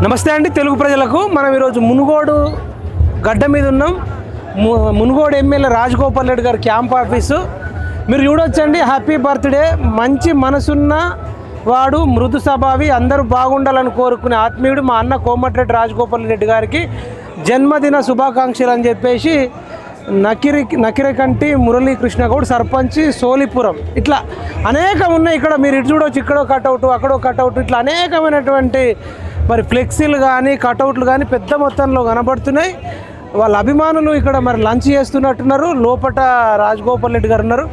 నమస్తే అండి తెలుగు ప్రజలకు. మనం ఈరోజు మునుగోడు గడ్డ మీద ఉన్నాం. మునుగోడు ఎమ్మెల్యే రాజగోపాల్ రెడ్డి గారి క్యాంప్ ఆఫీసు మీరు చూడొచ్చండి. Happy birthday. మంచి మనసున్న వాడు, మృదు స్వభావి, అందరూ బాగుండాలని కోరుకునే ఆత్మీయుడు మా అన్న కోమటిరెడ్డి రాజగోపాల్ రెడ్డి గారికి జన్మదిన శుభాకాంక్షలు అని చెప్పేసి నకిరకంటి మురళీకృష్ణ గౌడ్ సర్పంచ్ సోలిపురం. ఇట్లా అనేకం ఉన్నాయి. ఇక్కడ మీరు ఇటు చూడవచ్చు, ఇక్కడో కటౌట్, అక్కడో కటౌట్, ఇట్లా అనేకమైనటువంటి మరి ఫ్లెక్సీలు కానీ కటౌట్లు కానీ పెద్ద మొత్తంలో కనబడుతున్నాయి. వాళ్ళ అభిమానులు ఇక్కడ మరి లంచ్ చేస్తున్నట్టున్నారు. లోపట రాజగోపాల్ రెడ్డి గారు ఉన్నారు.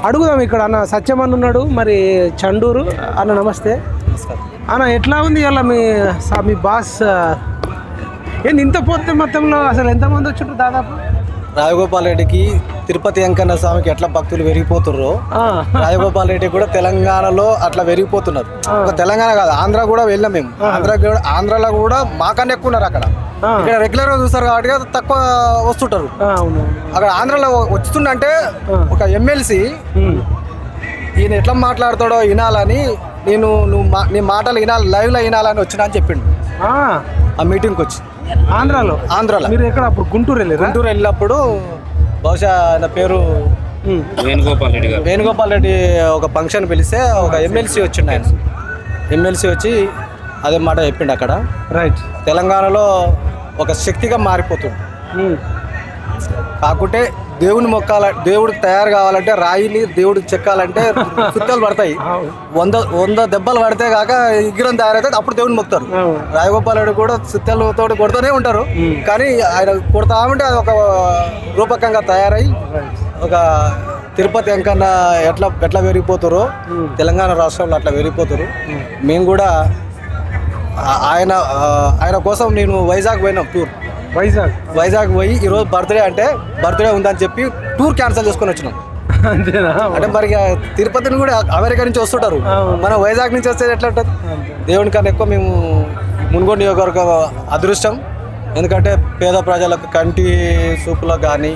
అడుగుదాం. ఇక్కడ అన్న సత్యమన్ ఉన్నాడు, మరి చండూరు అన్న. నమస్తే అన్న, ఎట్లా ఉంది ఇలా మీ బాస్? ఏంటి ఇంత పొద్దు మొత్తంలో అసలు ఎంతమంది వచ్చారు? దాదాపు రాజగోపాల్ రెడ్డికి తిరుపతి వెంకన్న స్వామికి ఎట్లా భక్తులు పెరిగిపోతుర్రో రాజగోపాల్ రెడ్డి కూడా తెలంగాణలో అట్లా పెరిగిపోతున్నారు. ఒక తెలంగాణ కాదు, ఆంధ్ర కూడా వెళ్ళాం మేము. ఆంధ్రాలో కూడా మాకన్నా ఎక్కువ ఉన్నారు. అక్కడ ఇక్కడ రెగ్యులర్ గా చూస్తారు కాబట్టి తక్కువ వస్తుంటారు. అక్కడ ఆంధ్రాలో వస్తుందంటే ఒక ఎమ్మెల్సీ ఈయన ఎట్లా మాట్లాడతాడో వినాలని నీ మాటలు వినాలి, లైవ్ లో వినాలని వచ్చినా అని చెప్పిండు ఆ మీటింగ్కి వచ్చి. ఆంధ్రాలో మీరు ఎక్కడ? అప్పుడు గుంటూరు వెళ్ళినప్పుడు బహుశా ఆయన పేరు వేణుగోపాల్ రెడ్డి ఒక ఫంక్షన్ పిలిస్తే ఒక ఎమ్మెల్సీ వచ్చిండు. ఆయన ఎమ్మెల్సీ వచ్చి అదే మాట చెప్పిండు అక్కడ. రైట్. తెలంగాణలో ఒక శక్తిగా మారిపోతుంది. కాకుంటే దేవుని మొక్కాల, దేవుడికి తయారు కావాలంటే రాయిని దేవుడికి చెక్కాలంటే సుత్తలు పడతాయి. 100 దెబ్బలు పడితే కాక విగ్రహం తయారైతే అప్పుడు దేవుని మొక్కుతారు. రాజగోపాల్ రెడ్డి కూడా సుత్తలతో కొడుతూనే ఉంటారు. కానీ ఆయన కొడతా ఉంటే అది ఒక రూపకంగా తయారై ఒక తిరుపతి వెంకన్న ఎట్లా పెరిగిపోతారో తెలంగాణ రాష్ట్రంలో అట్లా పెరిగిపోతారు. మేము కూడా ఆయన కోసం నేను వైజాగ్ పోయినాం. వైజాగ్ పోయి ఈరోజు బర్త్డే ఉందని చెప్పి టూర్ క్యాన్సిల్ చేసుకొని వచ్చినాం. అంటే మరి తిరుపతిని కూడా అమెరికా నుంచి వస్తుంటారు, మనం వైజాగ్ నుంచి వస్తే ఎట్లా ఉంటుంది? దేవుని కన్నా ఎక్కువ మేము మునుగోడు నియోజకవర్గ అదృష్టం. ఎందుకంటే పేద ప్రజలకు కంటి సూపులకు కానీ,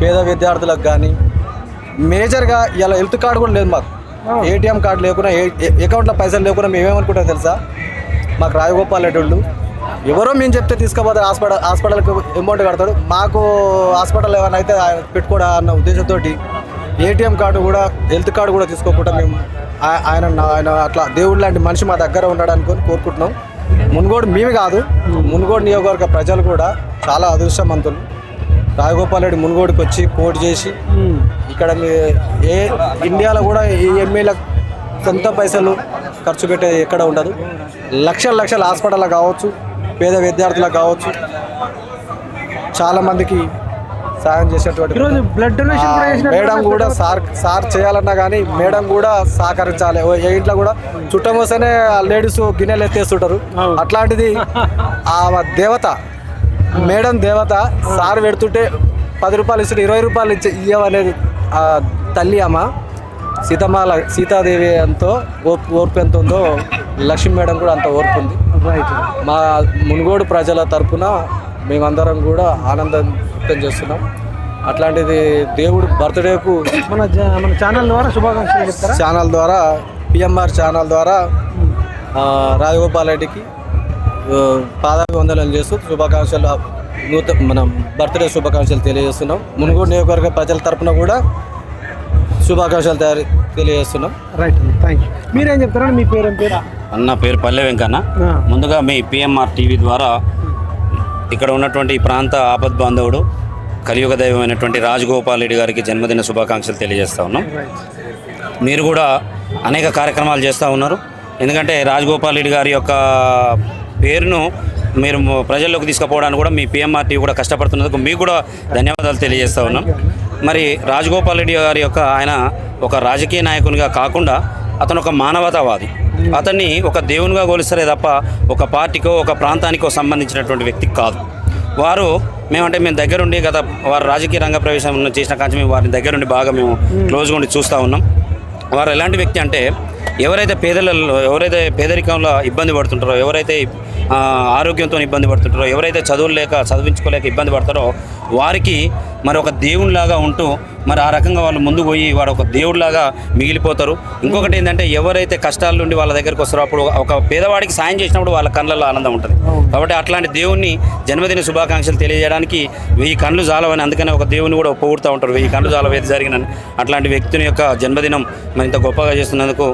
పేద విద్యార్థులకు కానీ, మేజర్గా ఇలా హెల్త్ కార్డు కూడా లేదు మాకు. ఏటీఎం కార్డు లేకుండా, అకౌంట్లో పైసలు లేకుండా మేమేమనుకుంటాం తెలుసా? మాకు రాజగోపాల్ రెడ్డి వాళ్ళు ఎవరో మేము చెప్తే తీసుకుపోతే హాస్పిటల్కి అమౌంట్ కడతాడు. మాకు హాస్పిటల్ ఏమైనా అయితే పెట్టుకోడా అన్న ఉద్దేశంతో ఏటీఎం కార్డు కూడా, హెల్త్ కార్డు కూడా తీసుకోకుండా మేము ఆయన అట్లా దేవుడు లాంటి మనిషి మా దగ్గర ఉన్నాడు అనుకొని కోరుకుంటున్నాం. మునుగోడు మేమే కాదు, మునుగోడు నియోజకవర్గ ప్రజలు కూడా చాలా అదృష్టవంతులు. రాజగోపాల్ రెడ్డి మునుగోడుకి వచ్చి పోటీ చేసి ఇక్కడ ఇండియాలో కూడా ఈ ఎమ్మెల్యే సొంత పైసలు ఖర్చు పెట్టేది ఎక్కడ ఉండదు. లక్షల హాస్పిటల్లో కావచ్చు, పేద విద్యార్థులకు కావచ్చు, చాలా మందికి సాయం చేసేటువంటి బ్లడ్ డొనేషన్ మేడం కూడా సార్ చేయాలన్నా కానీ మేడం కూడా సహకరించాలి. ఏ ఇంట్లో కూడా చుట్టం వస్తేనే లేడీస్ గిన్నెలు ఎత్తేస్తుంటారు. అట్లాంటిది ఆ దేవత, మేడం దేవత, సార్ పెడుతుంటే 10 రూపాయలు ఇస్తుంటే 20 రూపాయలు ఇవ్వనేది ఆ తల్లి అమ్మ సీతాదేవి ఎంతో ఓర్పు ఎంత ఉందో లక్ష్మీ మేడం కూడా అంత ఓర్పు ఉంది. మా మునుగోడు ప్రజల తరఫున మేమందరం కూడా ఆనందం వ్యక్తం చేస్తున్నాం. అట్లాంటిది దేవుడు బర్త్డేకు మన ఛానల్ ద్వారా శుభాకాంక్షలు చెప్తారా? ఛానల్ ద్వారా, పిఎంఆర్ ఛానల్ ద్వారా రాజగోపాల్ రెడ్డికి పాదాభివందనాలు చేస్తూ శుభాకాంక్షలు, మనం బర్త్డే శుభాకాంక్షలు తెలియజేస్తున్నాం. మునుగోడు నియోజకవర్గ ప్రజల తరఫున కూడా శుభాకాంక్షలు తెలియజేస్తున్నాం. Right, thank you. మీరేం చెప్తారా? మీ పేరు అన్న పేరు పల్లె వెంకన్న. ముందుగా మీ పిఎంఆర్ టీవీ ద్వారా ఇక్కడ ఉన్నటువంటి ప్రాంత ఆపద్ బాంధవుడు, కలియుగ దైవమైనటువంటి రాజగోపాల్ రెడ్డి గారికి జన్మదిన శుభాకాంక్షలు తెలియజేస్తూ ఉన్నాం. మీరు కూడా అనేక కార్యక్రమాలు చేస్తూ ఉన్నారు. ఎందుకంటే రాజగోపాల్ రెడ్డి గారి యొక్క పేరును మీరు ప్రజల్లోకి తీసుకుపోవడానికి కూడా మీ పిఎంఆర్ టీవీ కూడా కష్టపడుతున్నందుకు మీకు కూడా ధన్యవాదాలు తెలియజేస్తూ ఉన్నాం. మరి రాజగోపాల్ రెడ్డి గారి యొక్క ఆయన ఒక రాజకీయ నాయకునిగా కాకుండా అతను ఒక మానవతావాది. అతన్ని ఒక దేవునిగా కొలుస్తారే తప్ప ఒక పార్టీకో ఒక ప్రాంతానికో సంబంధించినటువంటి వ్యక్తి కాదు. మేము దగ్గరుండి వారు రాజకీయ రంగ ప్రవేశం చేసిన కాంచి మేము వారిని దగ్గరుండి బాగా మేము క్లోజ్గా ఉండి చూస్తూ ఉన్నాం. వారు ఎలాంటి వ్యక్తి అంటే ఎవరైతే ఎవరైతే పేదరికంలో ఇబ్బంది పడుతుంటారో, ఎవరైతే ఆరోగ్యంతో ఇబ్బంది పడుతుంటారో, ఎవరైతే చదివించుకోలేక ఇబ్బంది పడతారో వారికి మరి ఒక దేవునిలాగా ఉంటూ మరి ఆ రకంగా వాళ్ళు ముందుకు పోయి వాడు ఒక దేవుడిలాగా మిగిలిపోతారు. ఇంకొకటి ఏంటంటే ఎవరైతే కష్టాల నుండి వాళ్ళ దగ్గరికి వస్తారో అప్పుడు ఒక పేదవాడికి సాయం చేసినప్పుడు వాళ్ళ కళ్ళల్లో ఆనందం ఉంటుంది. కాబట్టి అట్లాంటి దేవుణ్ణి జన్మదిన శుభాకాంక్షలు తెలియజేయడానికి 1000 కళ్ళు చాలవని అందుకనే ఒక దేవుని కూడా పొగుడుతూ ఉంటారు. 1000 కళ్ళు చాలవేది జరిగిన అట్లాంటి వ్యక్తిని యొక్క జన్మదినం మరి ఇంత గొప్పగా చేస్తున్నందుకు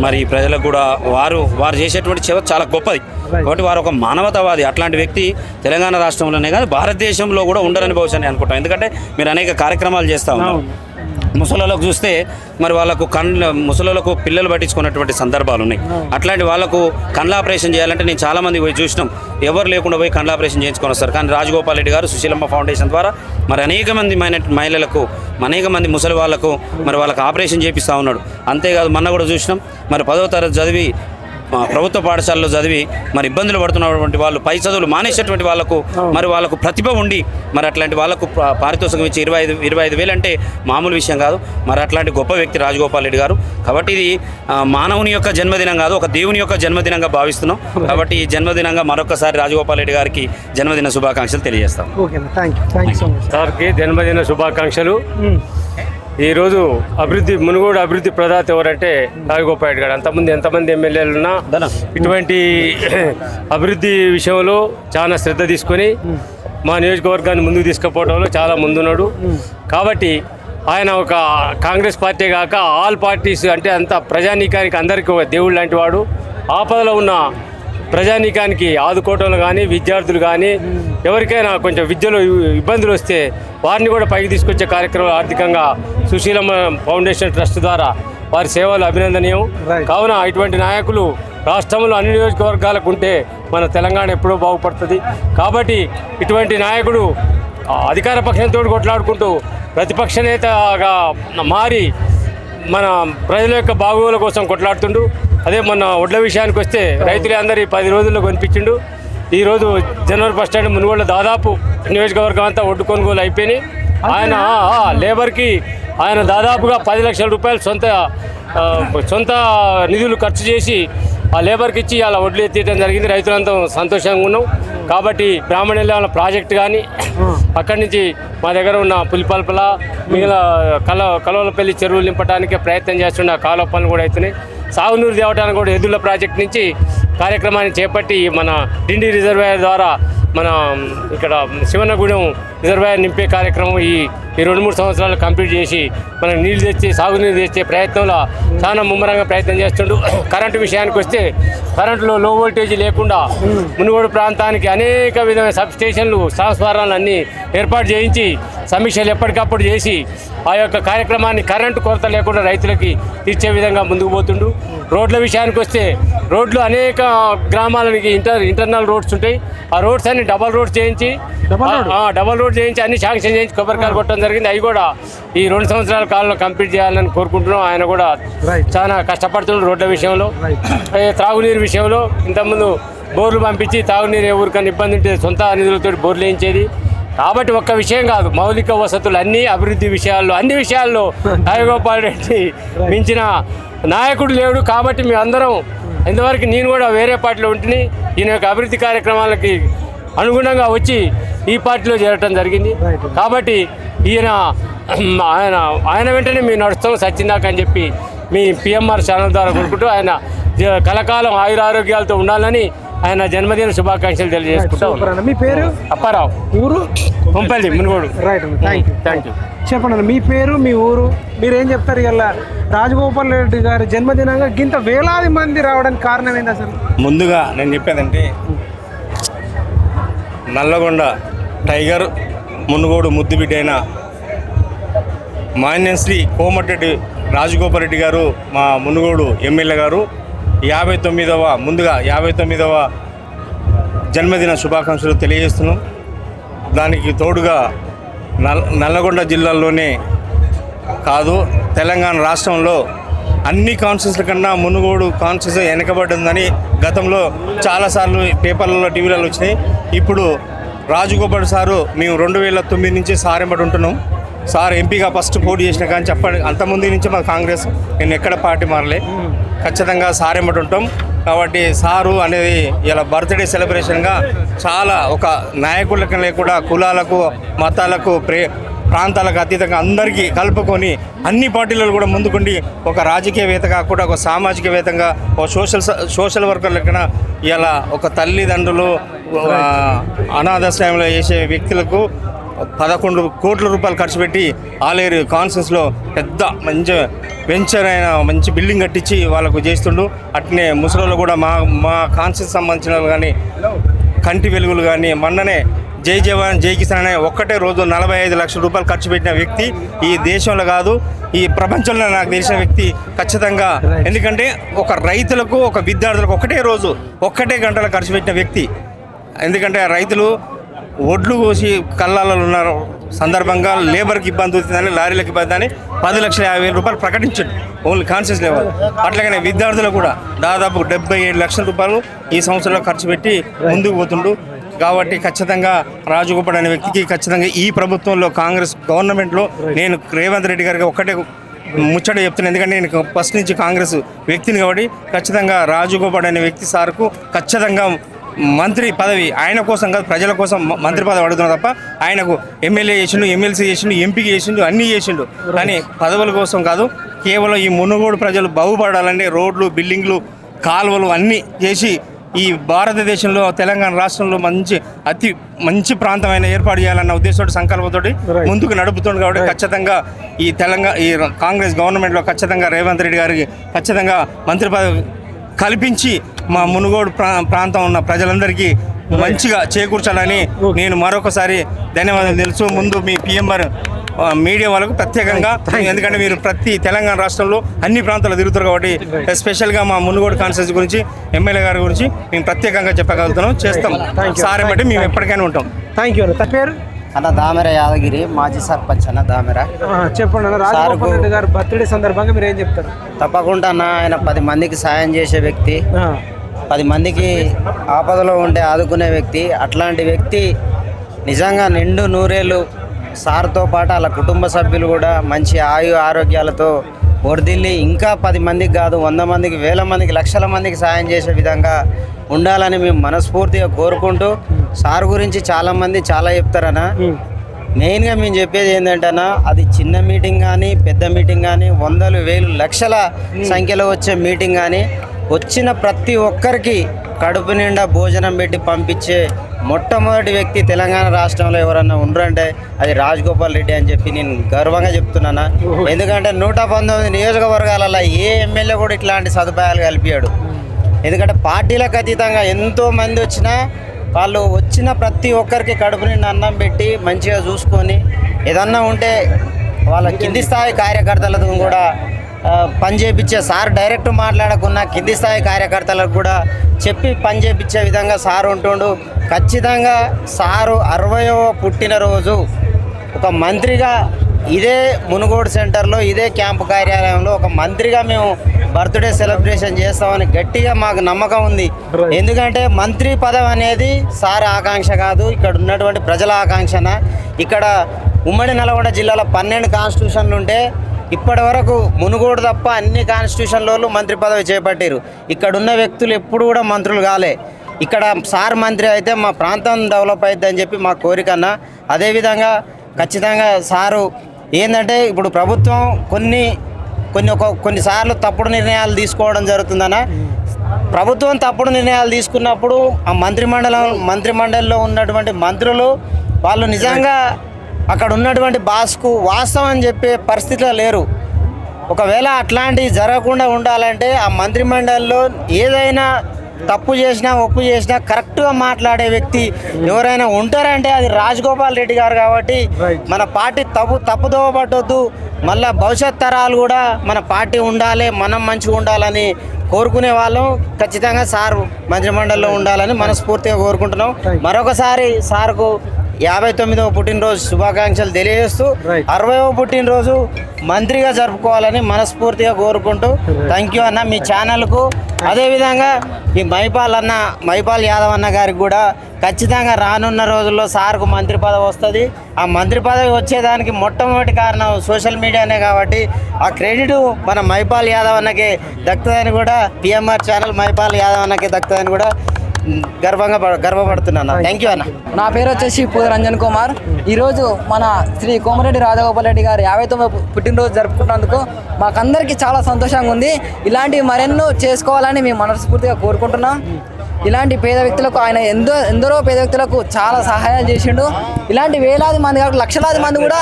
మరి ప్రజలకు కూడా వారు చేసేటువంటి సేవ చాలా గొప్పది. కాబట్టి వారు ఒక మానవతావాది. అట్లాంటి వ్యక్తి తెలంగాణ రాష్ట్రంలోనే కాదు భారతదేశంలో కూడా ఉండరని బహుశా నేను అనుకుంటాను. ఎందుకంటే మీరు అనేక కార్యక్రమాలు చేస్తూ ఉన్నారు. ముసలోళ్ళకు చూస్తే మరి వాళ్ళకు ముసలోళ్ళకు పిల్లలు పట్టించుకున్నటువంటి సందర్భాలు ఉన్నాయి. అట్లాంటి వాళ్ళకు కండ్ల ఆపరేషన్ చేయాలంటే నేను చాలామంది పోయి చూసినాం, ఎవరు లేకుండా పోయి కండ్ల ఆపరేషన్ చేయించుకొని వస్తారు. కానీ రాజగోపాల్ రెడ్డి గారు సుశీలమ్మ ఫౌండేషన్ ద్వారా మరి అనేక మంది మహిళలకు అనేక మంది ముసలి వాళ్ళకు మరి వాళ్ళకు ఆపరేషన్ చేపిస్తూ ఉన్నాడు. అంతేకాదు మొన్న కూడా చూసినాం మరి 10వ తరగతి చదివి ప్రభుత్వ పాఠశాలలో చదివి మరి ఇబ్బందులు పడుతున్నటువంటి వాళ్ళు పై చదువులు మానేసేటువంటి వాళ్ళకు మరి వాళ్ళకు ప్రతిభ ఉండి మరి అట్లాంటి వాళ్ళకు పారితోషికం ఇచ్చి 25,000 అంటే మామూలు విషయం కాదు. మరి అట్లాంటి గొప్ప వ్యక్తి రాజగోపాల్ రెడ్డి గారు. కాబట్టి ఇది మానవుని యొక్క జన్మదినం కాదు, ఒక దేవుని యొక్క జన్మదినంగా భావిస్తున్నాం. కాబట్టి ఈ జన్మదినంగా మరొకసారి రాజగోపాల్ రెడ్డి గారికి జన్మదిన శుభాకాంక్షలు తెలియజేస్తాం. సార్కి జన్మదిన శుభాకాంక్షలు. ఈరోజు మునుగోడు అభివృద్ధి ప్రదాత ఎవరంటే రాజగోపాల్ రెడ్డి గారు. అంతకుముందు ఎంతమంది ఎమ్మెల్యేలు ఉన్నా ఇటువంటి అభివృద్ధి విషయంలో చాలా శ్రద్ధ తీసుకొని మా నియోజకవర్గాన్ని ముందుకు తీసుకుపోవడంలో చాలా ముందున్నాడు. కాబట్టి ఆయన ఒక కాంగ్రెస్ పార్టీ కాక ఆల్ పార్టీస్ అంటే అంత ప్రజానీకానికి అందరికీ ఒక దేవుడు లాంటి వాడు. ఆపదలో ఉన్న ప్రజానీకానికి ఆదుకోవటంలో కానీ విద్యార్థులు కానీ ఎవరికైనా కొంచెం విద్యలో ఇబ్బందులు వస్తే వారిని కూడా పైకి తీసుకొచ్చే కార్యక్రమం ఆర్థికంగా సుశీలమ్మ ఫౌండేషన్ ట్రస్ట్ ద్వారా వారి సేవలు అభినందనీయం. కావున ఇటువంటి నాయకులు రాష్ట్రంలో అన్ని నియోజకవర్గాలకు ఉంటే మన తెలంగాణ ఎప్పుడో బాగుపడుతుంది. కాబట్టి ఇటువంటి నాయకుడు అధికార పక్షంతో కొట్లాడుకుంటూ ప్రతిపక్ష నేతగా మారి మన ప్రజల యొక్క బాగోగుల కోసం కొట్లాడుతుండు. అదే మొన్న ఒడ్ల విషయానికి వస్తే రైతులే అందరి 10 రోజుల్లో కొనిపించిండు. ఈరోజు జనవరి 1 మునుగోడులో దాదాపు నియోజకవర్గం అంతా ఒడ్డు కొనుగోలు అయిపోయినాయి. ఆయన లేబర్కి ఆయన దాదాపుగా 10 లక్షల రూపాయలు సొంత నిధులు ఖర్చు చేసి ఆ లేబర్కి ఇచ్చి అలా ఒడ్లు ఎత్తేయడం జరిగింది. రైతులంతా సంతోషంగా ఉన్నాం. కాబట్టి బ్రాహ్మణుల ప్రాజెక్టు కానీ అక్కడి నుంచి మా దగ్గర ఉన్న పులిపల్పల మిగిలిన కలవలపల్లి చెరువులు నింపడానికి ప్రయత్నం చేస్తున్న కాలువ పనులు కూడా అవుతున్నాయి. సాగునీరు తేవడానికి కూడా ఎద్దుల ప్రాజెక్టు నుంచి కార్యక్రమాన్ని చేపట్టి మన డిండి రిజర్వాయర్ ద్వారా మన ఇక్కడ శివనగూడెం రిజర్వాయర్ నింపే కార్యక్రమం ఈ 2-3 సంవత్సరాలు కంప్లీట్ చేసి మనకు నీళ్ళు తెచ్చి సాగునీరు తెచ్చే ప్రయత్నంలో చాలా ముమ్మరంగా ప్రయత్నం చేస్తుండు. కరెంటు విషయానికి వస్తే కరెంటులో లో వోల్టేజ్ లేకుండా మునుగోడు ప్రాంతానికి అనేక విధమైన సబ్ స్టేషన్లు ట్రాన్స్ఫార్మర్లు అన్నీ ఏర్పాటు చేయించి సమీక్షలు ఎప్పటికప్పుడు చేసి ఆ యొక్క కార్యక్రమాన్ని కరెంటు కొరత లేకుండా రైతులకి తీర్చే విధంగా ముందుకు పోతుండు. రోడ్ల విషయానికి వస్తే రోడ్లు అనేక గ్రామాలకి ఇంటర్నల్ రోడ్స్ ఉంటాయి. ఆ రోడ్స్ అన్ని డబల్ రోడ్ చేయించి అన్ని శాంక్షన్ చేయించి కొబ్బరికాయలు కొట్టడం జరిగింది. అవి కూడా ఈ 2 సంవత్సరాల కాలంలో కంప్లీట్ చేయాలని కోరుకుంటున్నాం. ఆయన కూడా చాలా కష్టపడుతున్నాడు రోడ్ల విషయంలో. త్రాగునీరు విషయంలో ఇంతకుముందు బోర్లు పంపించి తాగునీరు ఎవరికైనా ఇబ్బంది ఉంటే సొంత నిధులతో బోర్లు వేయించేది. కాబట్టి ఒక్క విషయం కాదు, మౌలిక వసతులు అన్నీ అభివృద్ధి విషయాల్లో అన్ని విషయాల్లో రాజగోపాల్ రెడ్డి మించిన నాయకుడు లేడు. కాబట్టి మేము అందరం ఇంతవరకు నేను కూడా వేరే పార్టీలో ఉంటుని ఈయన యొక్క అభివృద్ధి కార్యక్రమాలకి అనుగుణంగా వచ్చి ఈ పార్టీలో చేరటం జరిగింది. కాబట్టి ఆయన వెంటనే మేము నడుస్తాం సచ్చిందాక అని చెప్పి మీ పిఎంఆర్ ఛానల్ ద్వారా కోరుకుంటూ ఆయన కలకాలం ఆయురారోగ్యాలతో ఉండాలని ఆయన జన్మదిన శుభాకాంక్షలు తెలియజేసుకుంటాం. మీ పేరు? అప్పారావు, ఊరు Kompally, Munugode. Right, thank you. చెప్పండి మీ పేరు, మీ ఊరు, మీరేం చెప్తారు? ఇలా రాజగోపాల్ రెడ్డి గారి జన్మదినంగా ఇంత వేలాది మంది రావడానికి కారణం ఏంటి అసలు? ముందుగా నేను చెప్పేదంటే నల్లగొండ టైగర్ మునుగోడు ముద్దుబిడ్డ అయిన మాన్యశ్రీ కోమటిరెడ్డి రాజగోపాల్ రెడ్డి గారు మా మునుగోడు ఎమ్మెల్యే గారు 59వ జన్మదిన శుభాకాంక్షలు తెలియజేస్తున్నాం. దానికి తోడుగా నల్లగొండ జిల్లాలోనే కాదు తెలంగాణ రాష్ట్రంలో అన్ని కాన్స్టిట్యూన్సీల కన్నా మునుగోడు కాన్స్టిట్యూన్సీ వెనకబడిందని గతంలో చాలాసార్లు పేపర్లలో టీవీలలో వచ్చినాయి. ఇప్పుడు రాజగోపాల్ సారు మేము 2009 నుంచి సార్ ఎంబడి ఉంటున్నాం. సార్ ఎంపీగా ఫస్ట్ పోటీ చేసిన కానీ చెప్పండి అంతకుముందు నుంచి మా కాంగ్రెస్ నేను ఎక్కడ పార్టీ మారలే. ఖచ్చితంగా సార్ ఎమ్మటి ఉంటాం. కాబట్టి సారు అనేది ఇలా బర్త్డే సెలబ్రేషన్గా చాలా ఒక నాయకులకు లేకుండా కులాలకు మతాలకు ప్రాంతాలకు అతీతంగా అందరికీ కలుపుకొని అన్ని పార్టీలలో కూడా ముందుకుండి ఒక రాజకీయవేత్త కాకుండా ఒక సామాజికవేత్తగా ఒక సోషల్ వర్కర్ లెక్కన ఇలా ఒక తల్లిదండ్రులు అనాథాశ్రయంలో చేసే వ్యక్తులకు 11 కోట్ల రూపాయలు ఖర్చు పెట్టి ఆలేరు కాన్ఫరెన్స్లో పెద్ద మంచి వెంచర్ అయిన మంచి బిల్డింగ్ కట్టించి వాళ్ళకు చేస్తుండు. అట్నే ముసలిలో కూడా మా కాన్ఫరెన్స్ సంబంధించిన వాళ్ళు కానీ కంటి వెలుగులు కానీ మొన్ననే జై జవాన్ జై కిసాన్ అనే ఒక్కటే రోజు 45 లక్షల రూపాయలు ఖర్చు పెట్టిన వ్యక్తి ఈ దేశంలో కాదు ఈ ప్రపంచంలో నాకు తెలిసిన వ్యక్తి ఖచ్చితంగా. ఎందుకంటే ఒక రైతులకు ఒక విద్యార్థులకు ఒకటే రోజు ఒక్కటే గంటలు ఖర్చు పెట్టిన వ్యక్తి. ఎందుకంటే రైతులు ఒడ్లు కోసి కళ్ళాలలో ఉన్న సందర్భంగా లేబర్కి ఇబ్బంది అవుతుందని లారీలకు ఇబ్బంది అని 10,50,000 రూపాయలు ప్రకటించాడు ఓన్లీ కాన్షియస్ లెవెల్. అట్లాగనే విద్యార్థులకు కూడా దాదాపు 77 లక్షల రూపాయలు ఈ సంవత్సరంలో ఖర్చు పెట్టి ముందుకు పోతుండు. కాబట్టి ఖచ్చితంగా రాజగోపాల్ అనే వ్యక్తికి ఖచ్చితంగా ఈ ప్రభుత్వంలో కాంగ్రెస్ గవర్నమెంట్లో నేను రేవంత్ రెడ్డి గారికి ఒక్కటే ముచ్చట చెప్తున్నాను. ఎందుకంటే నేను ఫస్ట్ నుంచి కాంగ్రెస్ వ్యక్తిని కాబట్టి ఖచ్చితంగా రాజగోపాల్ అనే వ్యక్తి సార్కు ఖచ్చితంగా మంత్రి పదవి ఆయన కోసం కాదు ప్రజల కోసం మంత్రి పదవి అడుగుతున్నా తప్ప ఆయనకు ఎమ్మెల్యే చేసిండు, ఎమ్మెల్సీ చేసిండు, ఎంపీ చేసిండు, అన్నీ చేసిండు. కానీ పదవుల కోసం కాదు, కేవలం ఈ మునుగోడు ప్రజలు బాగుపడాలంటే రోడ్లు, బిల్డింగ్లు, కాలువలు అన్నీ చేసి ఈ భారతదేశంలో తెలంగాణ రాష్ట్రంలో అతి మంచి ప్రాంతమైన ఏర్పాటు చేయాలన్న ఉద్దేశంతో సంకల్పంతో ముందుకు నడుపుతుంది. కాబట్టి ఖచ్చితంగా ఈ కాంగ్రెస్ గవర్నమెంట్లో ఖచ్చితంగా రేవంత్ రెడ్డి గారికి ఖచ్చితంగా మంత్రి పదవి కల్పించి మా మునుగోడు ప్రాంతం ఉన్న ప్రజలందరికీ మంచిగా చేకూర్చాలని నేను మరొకసారి ధన్యవాదాలు తెలుసు. ముందు మీ పిఎంఆర్ మీడియా వాళ్ళకు ప్రత్యేకంగా, ఎందుకంటే మీరు ప్రతి తెలంగాణ రాష్ట్రంలో అన్ని ప్రాంతాలు తిరుగుతారు కాబట్టి స్పెషల్గా మా మునుగోడు కాన్స్టిట్యూన్సీ గురించి ఎమ్మెల్యే గారి గురించి మేము ప్రత్యేకంగా చెప్పగలుగుతున్నాం, చేస్తాం. సార్ బట్టి మేము ఎప్పటికైనా ఉంటాం. థ్యాంక్ యూ అన్న. పేరు అన్న దామెర యాదగిరి, మాజీ సర్పంచ్ అన్న దామెర. చెప్పండి అన్న, రాజగోపాల్ రెడ్డి గారు బర్త్డే సందర్భంగా మీరు ఏం చెప్తారు? తప్పకుండా అన్న, ఆయన 10 మందికి సాయం చేసే వ్యక్తి, 10 మందికి ఆపదలో ఉంటే ఆదుకునే వ్యక్తి. అట్లాంటి వ్యక్తి నిజంగా నిండు నూరేళ్ళు సార్తో పాటు వాళ్ళ కుటుంబ సభ్యులు కూడా మంచి ఆరోగ్యాలతో వర్ధిల్లి ఇంకా 10 మందికి కాదు 100 మందికి, 1000 మందికి, లక్షల మందికి సాయం చేసే విధంగా ఉండాలని మేము మనస్ఫూర్తిగా కోరుకుంటూ, సార్ గురించి చాలామంది చాలా చెప్తారన్న. మెయిన్గా మేము చెప్పేది ఏంటంటే అన్న, అది చిన్న మీటింగ్ కానీ పెద్ద మీటింగ్ కానీ 100,000, 1000, లక్షల సంఖ్యలో వచ్చే మీటింగ్ కానీ వచ్చిన ప్రతి ఒక్కరికి కడుపు నిండా భోజనం పెట్టి పంపించే మొట్టమొదటి వ్యక్తి తెలంగాణ రాష్ట్రంలో ఎవరన్నా ఉన్నారంటే అది రాజగోపాల్ రెడ్డి అని చెప్పి నేను గర్వంగా చెప్తున్నాను. ఎందుకంటే 119 నియోజకవర్గాలలో ఏ ఎమ్మెల్యే కూడా ఇట్లాంటి సదుపాయాలు కల్పించాడు. ఎందుకంటే పార్టీలకు అతీతంగా ఎంతో మంది వచ్చినా వాళ్ళు వచ్చిన ప్రతి ఒక్కరికి కడుపు నిండా అన్నం పెట్టి మంచిగా చూసుకొని ఏదన్నా ఉంటే వాళ్ళ కింది స్థాయి కార్యకర్తలతో కూడా పని చేయించే సార్ డైరెక్ట్ మాట్లాడకున్నా కింది స్థాయి కార్యకర్తలకు కూడా చెప్పి పని చేయించే విధంగా సార్ ఉంటుండు. ఖచ్చితంగా సారు 60వ పుట్టినరోజు ఒక మంత్రిగా ఇదే మునుగోడు సెంటర్లో ఇదే క్యాంపు కార్యాలయంలో ఒక మంత్రిగా మేము బర్త్డే సెలబ్రేషన్ చేస్తామని గట్టిగా మాకు నమ్మకం ఉంది. ఎందుకంటే మంత్రి పదవి అనేది సార్ ఆకాంక్ష కాదు, ఇక్కడ ఉన్నటువంటి ప్రజల ఆకాంక్షన. ఇక్కడ ఉమ్మడి నల్గొండ జిల్లాలో 12 కాన్స్టిట్యూషన్లు ఉంటే ఇప్పటి వరకు మునుగోడు తప్ప అన్ని కాన్స్టిట్యూషన్లలో మంత్రి పదవి చేపట్టారు. ఇక్కడున్న వ్యక్తులు ఎప్పుడు కూడా మంత్రులు కాలే. ఇక్కడ సార్ మంత్రి అయితే మా ప్రాంతం డెవలప్ అవుతుందని చెప్పి మా కోరికన్నా. అదేవిధంగా ఖచ్చితంగా సారు ఏంటంటే ఇప్పుడు ప్రభుత్వం కొన్నిసార్లు తప్పుడు నిర్ణయాలు తీసుకోవడం జరుగుతుందన్న. ప్రభుత్వం తప్పుడు నిర్ణయాలు తీసుకున్నప్పుడు ఆ మంత్రిమండలిలో ఉన్నటువంటి మంత్రులు వాళ్ళు నిజంగా అక్కడ ఉన్నటువంటి బాస్కు వాస్తవం అని చెప్పే పరిస్థితిలో లేరు. ఒకవేళ అట్లాంటివి జరగకుండా ఉండాలంటే ఆ మంత్రిమండలిలో ఏదైనా తప్పు చేసినా ఒప్పు చేసినా కరెక్ట్గా మాట్లాడే వ్యక్తి ఎవరైనా ఉంటారంటే అది రాజగోపాల్ రెడ్డి గారు. కాబట్టి మన పార్టీ తప్పుదోవ పట్టొద్దు, మళ్ళీ భవిష్యత్ తరాలు కూడా మన పార్టీ ఉండాలి, మనం మంచిగా ఉండాలని కోరుకునే వాళ్ళం. ఖచ్చితంగా సార్ మంత్రిమండలిలో ఉండాలని మనస్ఫూర్తిగా కోరుకుంటున్నాం. మరొకసారి సార్కు 59వ పుట్టినరోజు శుభాకాంక్షలు తెలియజేస్తూ 60వ పుట్టినరోజు మంత్రిగా జరుపుకోవాలని మనస్ఫూర్తిగా కోరుకుంటూ థ్యాంక్ యూ అన్న మీ ఛానల్కు. అదేవిధంగా ఈ మైపాల్ యాదవ్ అన్న గారికి కూడా ఖచ్చితంగా రానున్న రోజుల్లో సార్కు మంత్రి పదవి వస్తుంది. ఆ మంత్రి పదవి వచ్చేదానికి మొట్టమొదటి కారణం సోషల్ మీడియానే కాబట్టి ఆ క్రెడిట్ మన మైపాల్ యాదవ్ అన్నకే దక్కుతుందని కూడా పిఎంఆర్ ఛానల్ మైపాల్ యాదవ్ అన్నకే దక్కుతుందని కూడా గర్వపడుతున్నాను. థ్యాంక్ యూ అన్న. నా పేరు వచ్చేసి పూజ రంజన్ కుమార్. ఈరోజు మన శ్రీ కోమరెడ్డి రాజగోపాల్ రెడ్డి గారు 59వ పుట్టినరోజు జరుపుకుంటున్నందుకు మాకందరికీ చాలా సంతోషంగా ఉంది. ఇలాంటివి మరెన్నో చేసుకోవాలని మేము మనస్ఫూర్తిగా కోరుకుంటున్నాం. ఇలాంటి పేద వ్యక్తులకు ఆయన ఎందరో పేద వ్యక్తులకు చాలా సహాయాలు చేసిండు. ఇలాంటి వేలాది మంది కాదు లక్షలాది మంది కూడా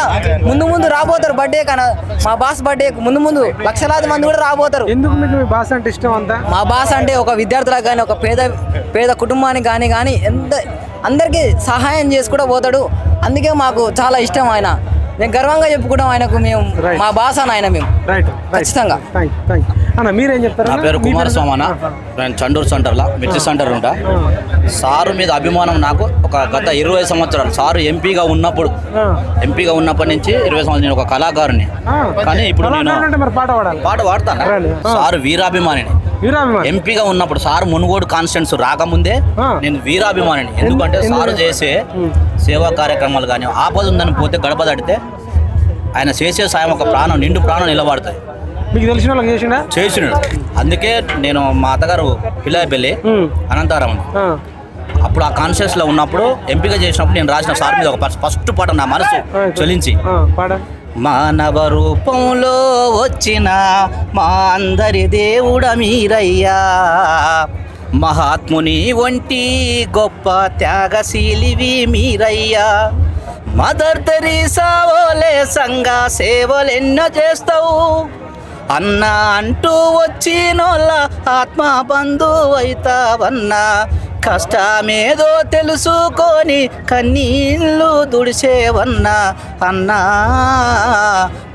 ముందు రాబోతారు. బర్త్డే కానీ మా బాస్ బర్త్డే ముందు లక్షలాది మంది కూడా రాబోతారు. ఎందుకు మీకు మీ బాస్ అంటే ఇష్టం అంతా? మా బాస్ అంటే ఒక విద్యార్థులకు కానీ ఒక పేద కుటుంబానికి కానీ అందరికీ సహాయం చేసి కూడా పోతాడు. అందుకే మాకు చాలా ఇష్టం ఆయన. నేను గర్వంగా చెప్పుకుంటాం ఆయనకు. మేము మా బాస్ అని ఆయన మేము ఖచ్చితంగా. అన్న మీరేం చెప్తారు? నా పేరు కుమారస్వామి అన్న. నేను చండూరు సెంటర్లో మిర్చి సెంటర్ ఉంటా. సారు మీద అభిమానం నాకు ఒక గత 20 సంవత్సరాలు. సారు ఎంపీగా ఉన్నప్పటి నుంచి 20 సంవత్సరాలు నేను ఒక కళాకారుని. కానీ ఇప్పుడు నేను పాట పాడతాను. సారు వీరాభిమానిని. ఎంపీగా ఉన్నప్పుడు సారు మునుగోడు కాన్స్టిట్యూన్సీ రాకముందే నేను వీరాభిమానిని. ఎందుకంటే సారు చేసే సేవా కార్యక్రమాలు కానీ ఆపద ఉందని పోతే గడప తడితే ఆయన చేసే సాయం ఒక నిండు ప్రాణం నిలబడతాయి. మీకు తెలిసిన వాళ్ళకి చేసినాడు. అందుకే నేను మా అత్తగారు పిల్లాయిపల్లి అనంతారామన్ అప్పుడు ఆ కాన్షియస్లో ఉన్నప్పుడు ఎంపిక చేసినప్పుడు నేను రాసిన సార్ మీద ఒక ఫస్ట్ పాట నా మనసు చలించి, మానవ రూపంలో వచ్చిన మా అందరి దేవుడ మీరయ్యా, మహాత్ముని వంటి గొప్ప త్యాగశీలివి మీరయ్యా, మదర్ తెరీసా ఓలే సంఘ సేవలెన్నో చేస్తావు, అన్న అంటూ వచ్చినోళ్ళ ఆత్మ బంధువైతావన్నా, కష్టమేదో తెలుసుకొని కన్నీళ్ళు దుడిసేవన్నా అన్నా,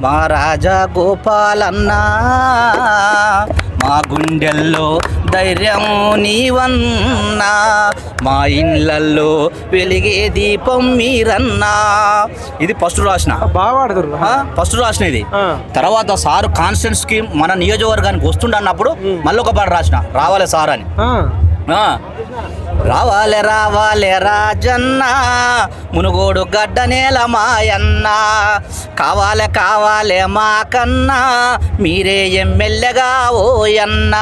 మా రాజా గోపాలన్నా, మా గుండెల్లో ధైర్యం నీవన్నా, మా ఇండ్లల్లో వెలిగే దీపం మీరన్నా. ఇది ఫస్ట్ రాసిన ఫస్ట్ రాసిన ఇది. తర్వాత సారు కాన్స్టిట్యూన్సీకి మన నియోజకవర్గానికి వస్తుండన్నప్పుడు మళ్ళీ ఒక పాట రాసిన, రావాలి సార్ అని. రావాలే రావాలే రాజన్న మునుగోడు గడ్డ నేల మాయన్న, కావాలే కావాలే మా కన్నా మీరే ఎమ్మెల్యేగా ఓయన్న,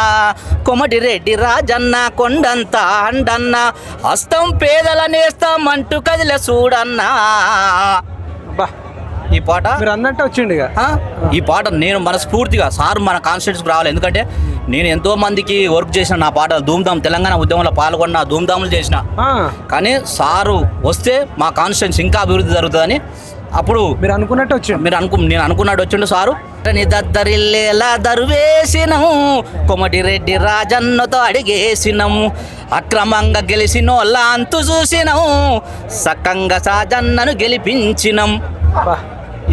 కోమటిరెడ్డి రాజన్న కొండంత అండన్న, హస్తం పేదల నేస్తం అంటూ కదిలే చూడన్నా. ఈ పాట మీరు అన్నట్టు వచ్చిండు. ఈ పాట నేను మనస్ఫూర్తిగా సార్ మన కాన్స్టిట్యూన్సీకి రావాలి. ఎందుకంటే నేను ఎంతో మందికి వర్క్ చేసిన, నా పాట ధూమ్ధామ్ తెలంగాణ ఉద్యమంలో పాల్గొన్న, ధూమ్ధాములు చేసిన. కానీ సారు వస్తే మా కాన్స్టిట్యూన్సీ ఇంకా అభివృద్ధి జరుగుతుందని అప్పుడు మీరు అనుకున్నట్టు వచ్చిండు. నేను అనుకున్నట్టు వచ్చిండు సారు. దద్దరిల్లేలా దరువేసినము, కోమటిరెడ్డి రాజన్నతో అడిగేసినము, అక్రమంగా గెలిచినోళ్ళ అంతు చూసినాము, సక్కంగా రాజన్నను గెలిపించినం.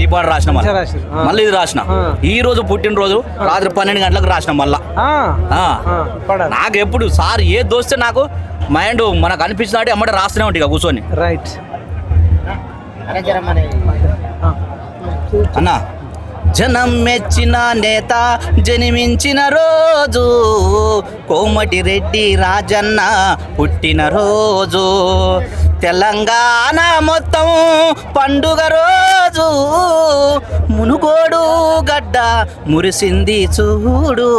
ఈ పాట రాసిన మళ్ళీ ఇది రాసిన. ఈ రోజు పుట్టినరోజు రాత్రి 12 గంటలకు రాసిన మళ్ళా. నాకు ఎప్పుడు సార్ ఏ దోస్తే నాకు మైండ్ మనకు అనిపించినట్టు అమ్మటే రాస్తూనే ఉంటాయి కూర్చొని. రైట్ అన్నా, జనం మెచ్చిన నేత జన్మించిన రోజు, కోమటిరెడ్డి రాజన్న పుట్టిన రోజు, తెలంగాణ మొత్తం పండుగ రోజు, మునుగోడు గడ్డ మురిసింది చూడు.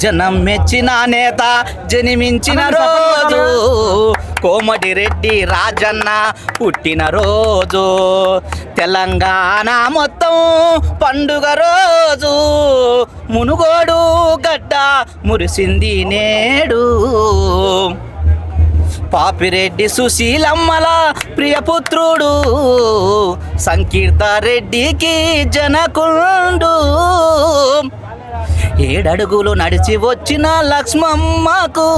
జనం మెచ్చిన నేత జన్మించిన రోజు, కోమటిరెడ్డి రాజన్న పుట్టిన రోజు, తెలంగాణ మొత్తం పండుగ రోజు, మునుగోడు గడ్డ మురిసింది నేడు. పాపిరెడ్డి సుశీలమ్మల ప్రియపుత్రుడు, సంకీర్త రెడ్డికి జనకుండు, 7 అడుగులు నడిచి వచ్చిన లక్ష్మమ్మకు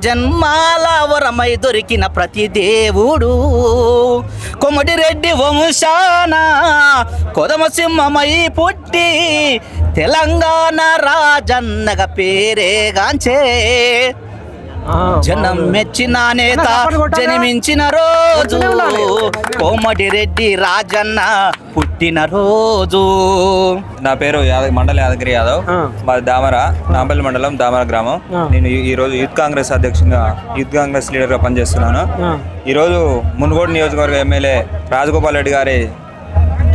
జన్మాల వరమై దొరికిన ప్రతి దేవుడు, కోమటిరెడ్డి వంశాన కొదమ సింహమై పుట్టి తెలంగాణ రాజన్నగా పేరేగాంచే. జనం మెచ్చిన నేత జన్మించిన రోజు కోమటిరెడ్డి రాజన్న పుట్టిన రోజు. నా పేరు మండల యాదగిరి యాదవ్, మాది దామర, నాంపల్లి మండలం దామర గ్రామం. నేను ఈరోజు యూత్ కాంగ్రెస్ అధ్యక్షునిగా, యూత్ కాంగ్రెస్ లీడర్గా పనిచేస్తున్నాను. ఈరోజు మునుగోడు నియోజకవర్గ ఎమ్మెల్యే రాజగోపాల్ రెడ్డి గారి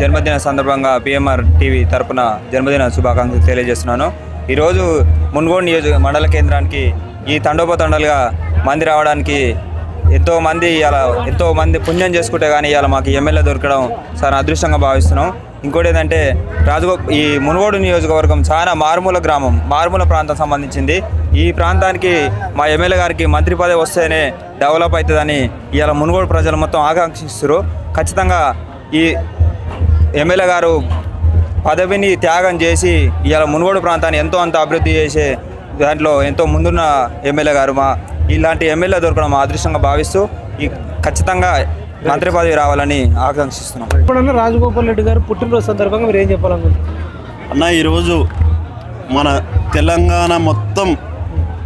జన్మదిన సందర్భంగా పిఎంఆర్ టీవీ తరపున జన్మదిన శుభాకాంక్షలు తెలియజేస్తున్నాను. ఈరోజు మునుగోడు మండల కేంద్రానికి ఈ తండోపతండాలుగా మంది రావడానికి ఎంతో మంది పుణ్యం చేసుకుంటే కానీ ఇవాళ మాకు ఎమ్మెల్యే దొరకడం చాలా అదృష్టంగా భావిస్తున్నాం. ఇంకోటి ఏంటంటే ఈ మునుగోడు నియోజకవర్గం చాలా మారుమూల గ్రామం, మారుమూల ప్రాంతం సంబంధించింది. ఈ ప్రాంతానికి మా ఎమ్మెల్యే గారికి మంత్రి పదవి వస్తేనే డెవలప్ అవుతుందని ఇవాళ మునుగోడు ప్రజలు మొత్తం ఆకాంక్షిస్తారు. ఖచ్చితంగా ఈ ఎమ్మెల్యే గారు పదవిని త్యాగం చేసి ఇవాళ మునుగోడు ప్రాంతాన్ని ఎంతో అంత అభివృద్ధి చేసే దాంట్లో ఎంతో ముందున్న ఎమ్మెల్యే గారు. ఇలాంటి ఎమ్మెల్యే దొరకడం మా అదృష్టంగా భావిస్తూ ఖచ్చితంగా మంత్రి పదవి రావాలని ఆకాంక్షిస్తున్నాం. ఇప్పుడన్నా రాజగోపాల్ రెడ్డి గారు పుట్టినరోజు సందర్భంగా మీరు ఏం చెప్పాలనుకుంటున్నారు? అన్న, ఈరోజు మన తెలంగాణ మొత్తం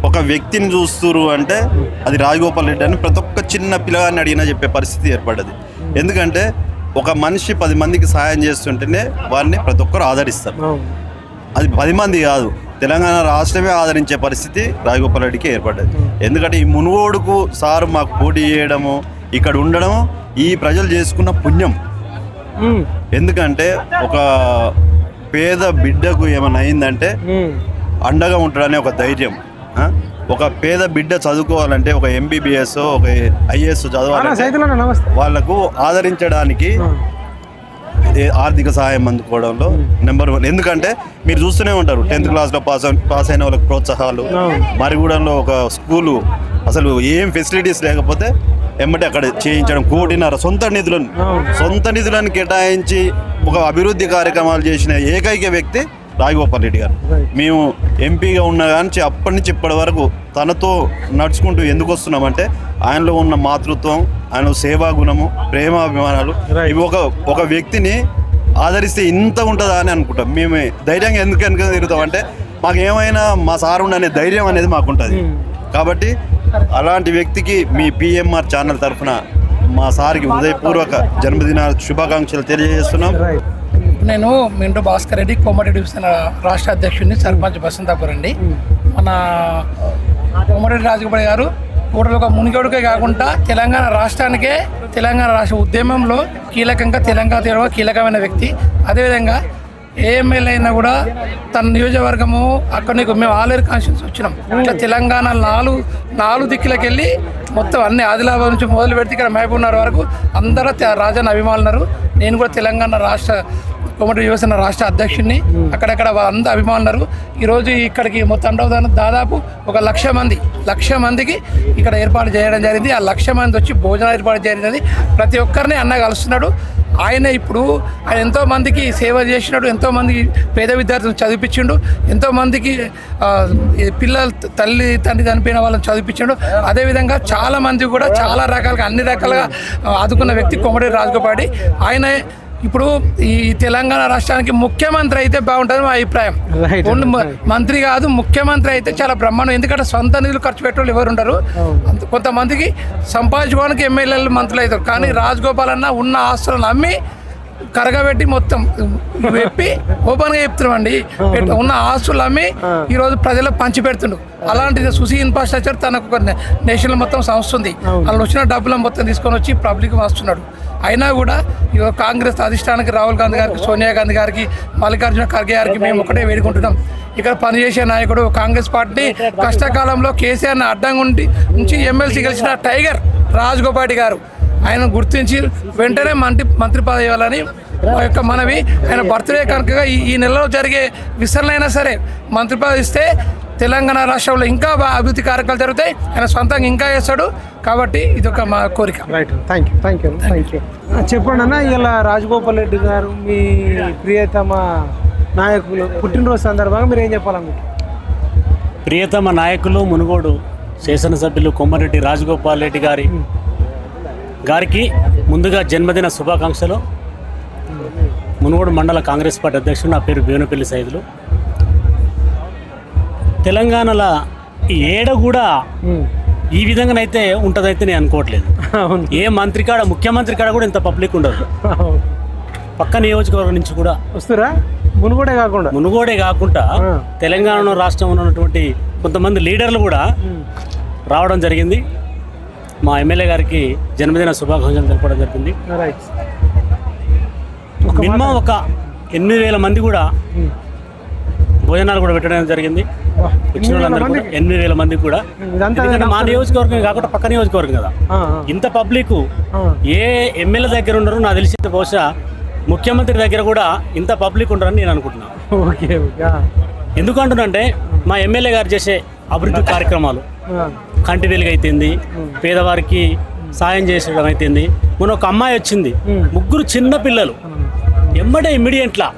ఒక వ్యక్తిని చూస్తున్నారు అంటే అది రాజగోపాల్ రెడ్డి అని ప్రతి ఒక్క చిన్న పిల్లగాన్ని అడిగినా చెప్పే పరిస్థితి ఏర్పడ్డది. ఎందుకంటే ఒక మనిషి 10 మందికి సహాయం చేస్తుంటేనే వారిని ప్రతి ఒక్కరు ఆదరిస్తారు. అది 10 మంది కాదు, తెలంగాణ రాష్ట్రమే ఆదరించే పరిస్థితి రాజగోపాల్ రెడ్డికి ఏర్పడ్డది. ఎందుకంటే ఈ మునుగోడుకు సారు మాకు పోటీ చేయడము, ఇక్కడ ఉండడము ఈ ప్రజలు చేసుకున్న పుణ్యం. ఎందుకంటే ఒక పేద బిడ్డకు ఏమైనా అయిందంటే అండగా ఉంటాడనే ఒక ధైర్యం. ఒక పేద బిడ్డ చదువుకోవాలంటే ఒక MBBS ఒక IAS చదవాలంటే వాళ్ళకు ఆదరించడానికి ఆర్థిక సహాయం అందుకోవడంలో నెంబర్ 1. ఎందుకంటే మీరు చూస్తూనే ఉంటారు 10th క్లాస్లో పాస్ అయిన వాళ్ళకి ప్రోత్సాహాలు, మరిగూడెంలో ఒక స్కూలు అసలు ఏం ఫెసిలిటీస్ లేకపోతే ఎమ్మటే అక్కడ చేయించడం, 1.5 కోటి సొంత నిధులను కేటాయించి ఒక అభివృద్ధి కార్యక్రమాలు చేసిన ఏకైక వ్యక్తి రాజగోపాల్ రెడ్డి గారు. మేము ఎంపీగా ఉన్న కానీ అప్పటి నుంచి ఇప్పటి వరకు తనతో నడుచుకుంటూ ఎందుకు వస్తున్నామంటే ఆయనలో ఉన్న మాతృత్వం, ఆయన సేవా గుణము, ప్రేమాభిమానాలు ఇవి ఒక వ్యక్తిని ఆదరిస్తే ఇంత ఉంటుందా అని అనుకుంటాం. మేము ధైర్యంగా ఎందుకు తిరుగుతామంటే మాకు ఏమైనా మా సార్ ఉండనే ధైర్యం అనేది మాకుంటుంది. కాబట్టి అలాంటి వ్యక్తికి మీ PMR ఛానల్ తరఫున మా సార్కి హృదయపూర్వక జన్మదిన శుభాకాంక్షలు తెలియజేస్తున్నాం. నేను మింటూ భాస్కర్ రెడ్డి, కోమటిరెడ్డి డివిజన్ రాష్ట్ర అధ్యక్షుడిని, సర్పంచ్ బసంతాపూర్ అండి. మన కోమటిరెడ్డి రాజగోపాల్ గారు టోటల్ ఒక మునిగోడుకే కాకుండా తెలంగాణ రాష్ట్రానికే, తెలంగాణ రాష్ట్ర ఉద్యమంలో కీలకమైన వ్యక్తి. అదేవిధంగా ఏ ఎమ్మెల్యే అయినా కూడా తన నియోజకవర్గము అక్కడ మేము ఆలేరు కాన్స్టిట్యూన్సీ వచ్చినాం. ఇట్లా తెలంగాణ నాలుగు దిక్కులకు వెళ్ళి మొత్తం అన్ని ఆదిలాబాద్ నుంచి మొదలు పెడితే ఇక్కడ మహబూబ్నగర్ వరకు అందరూ రాజన్న అభిమానులు. నేను కూడా తెలంగాణ రాష్ట్ర కోమటి యువసేన రాష్ట్ర అధ్యక్షుడిని. అక్కడక్కడ అందరూ అభిమానులు. ఈరోజు ఇక్కడికి మొత్తం దాదాపు ఒక 1,00,000 మందికి ఇక్కడ ఏర్పాటు చేయడం జరిగింది. ఆ 1,00,000 మంది వచ్చి భోజనాలు ఏర్పాటు జరిగింది. ప్రతి ఒక్కరిని అన్న కలుస్తున్నాడు. ఆయన ఎంతో మందికి సేవ చేసినాడు, ఎంతోమందికి పేద విద్యార్థులను చదివించిండు, ఎంతోమందికి పిల్లలు తండ్రి చనిపోయిన వాళ్ళని చదివించాడు. అదేవిధంగా చాలా మంది కూడా చాలా రకాలుగా అన్ని రకాలుగా ఆదుకున్న వ్యక్తి కోమటిరెడ్డి రాజగోపాల్. ఆయన ఇప్పుడు ఈ తెలంగాణ రాష్ట్రానికి ముఖ్యమంత్రి అయితే బాగుంటుంది మా అభిప్రాయం. మంత్రి కాదు, ముఖ్యమంత్రి అయితే చాలా బ్రహ్మాండం. ఎందుకంటే సొంత నిధులు ఖర్చు పెట్టేవాళ్ళు ఎవరు ఉండరు. కొంతమందికి సంపాదించుకోవడానికి ఎమ్మెల్యేలు మంత్రులు అవుతారు. కానీ రాజగోపాల్ అన్న ఉన్న ఆస్తులను అమ్మి కరగబెట్టి మొత్తం వెప్పి ఓపెన్గా చెప్తున్నామండి. ఉన్న ఆస్తులు అమ్మి ఈరోజు ప్రజలకు పంచి పెడుతుండు. అలాంటిది సుసి ఇన్ఫ్రాస్ట్రక్చర్ తనకు ఒక నేషనల్ మొత్తం సంస్థ ఉంది. వాళ్ళు వచ్చిన డబ్బులను మొత్తం తీసుకొని వచ్చి పబ్లిక్ వస్తున్నాడు. అయినా కూడా ఈరోజు కాంగ్రెస్ అధిష్టానానికి రాహుల్ గాంధీ గారికి, సోనియా గాంధీ గారికి, మల్లికార్జున ఖర్గే గారికి మేము ఒకటే వేడుకుంటున్నాం. ఇక్కడ పనిచేసే నాయకుడు కాంగ్రెస్ పార్టీ కష్టకాలంలో కేసీఆర్ని అడ్డంగా ఉంచి ఎమ్మెల్సీ గెలిచిన టైగర్ రాజగోపాల్ గారు ఆయన గుర్తించి వెంటనే మంత్రి పదవి ఇవ్వాలని మా యొక్క మనవి. ఆయన బర్త్డే కనుక ఈ నెలలో జరిగే విస్తరణ అయినా సరే మంత్రి పదవి ఇస్తే తెలంగాణ రాష్ట్రంలో ఇంకా బాగా అభివృద్ధి కార్యక్రమాలు జరుగుతాయి. ఆయన సొంతంగా ఇంకా చేస్తాడు. కాబట్టి ఇది ఒక మా కోరిక. Right, thank you. చెప్పండి అన్న, ఇలా రాజగోపాల్ రెడ్డి గారు మీ ప్రియతమ నాయకులు పుట్టినరోజు సందర్భంగా మీరు ఏం చెప్పాలనుకుంటున్నారు? ప్రియతమ నాయకులు మునుగోడు శాసనసభ్యులు కోమటిరెడ్డి రాజగోపాల్ రెడ్డి గారికి ముందుగా జన్మదిన శుభాకాంక్షలు. మునుగోడు మండల కాంగ్రెస్ పార్టీ అధ్యక్షుడు, నా పేరు వేణుపల్లి సైదులు. తెలంగాణలో ఏడ కూడా ఈ విధంగానైతే ఉంటుందైతే నేను అనుకోవట్లేదు. ఏ మంత్రి కాడ, ముఖ్యమంత్రి కాడ కూడా ఇంత పబ్లిక్ ఉండదు. పక్క నియోజకవర్గం నుంచి కూడా వస్తారా? మునుగోడే కాకుండా తెలంగాణ రాష్ట్రంలో ఉన్నటువంటి కొంతమంది లీడర్లు కూడా రావడం జరిగింది. మా ఎమ్మెల్యే గారికి జన్మదిన శుభాకాంక్షలు తెలపడం జరిగింది. మినిమం ఒక 8,000 మంది కూడా భోజనాలు కూడా పెట్టడం జరిగింది. వచ్చిన వాళ్ళందరూ కూడా 8,000 మందికి కూడా. ఎందుకంటే మా నియోజకవర్గం కాకుండా పక్క నియోజకవర్గం కదా, ఇంత పబ్లిక్ ఏ ఎమ్మెల్యే దగ్గర ఉండరు నాకు తెలిసి. బహుశా ముఖ్యమంత్రి దగ్గర కూడా ఇంత పబ్లిక్ ఉండరని నేను అనుకుంటున్నాను. ఎందుకంటున్నంటే మా ఎమ్మెల్యే గారు చేసే అభివృద్ధి కార్యక్రమాలు, కంటి వెలుగు అయితేంది, పేదవారికి సాయం చేసడం అయితేంది. మొన్న ఒక అమ్మాయి వచ్చింది, 3 చిన్న పిల్లలు, ఎమ్మటే ఇమ్మీడియట్లా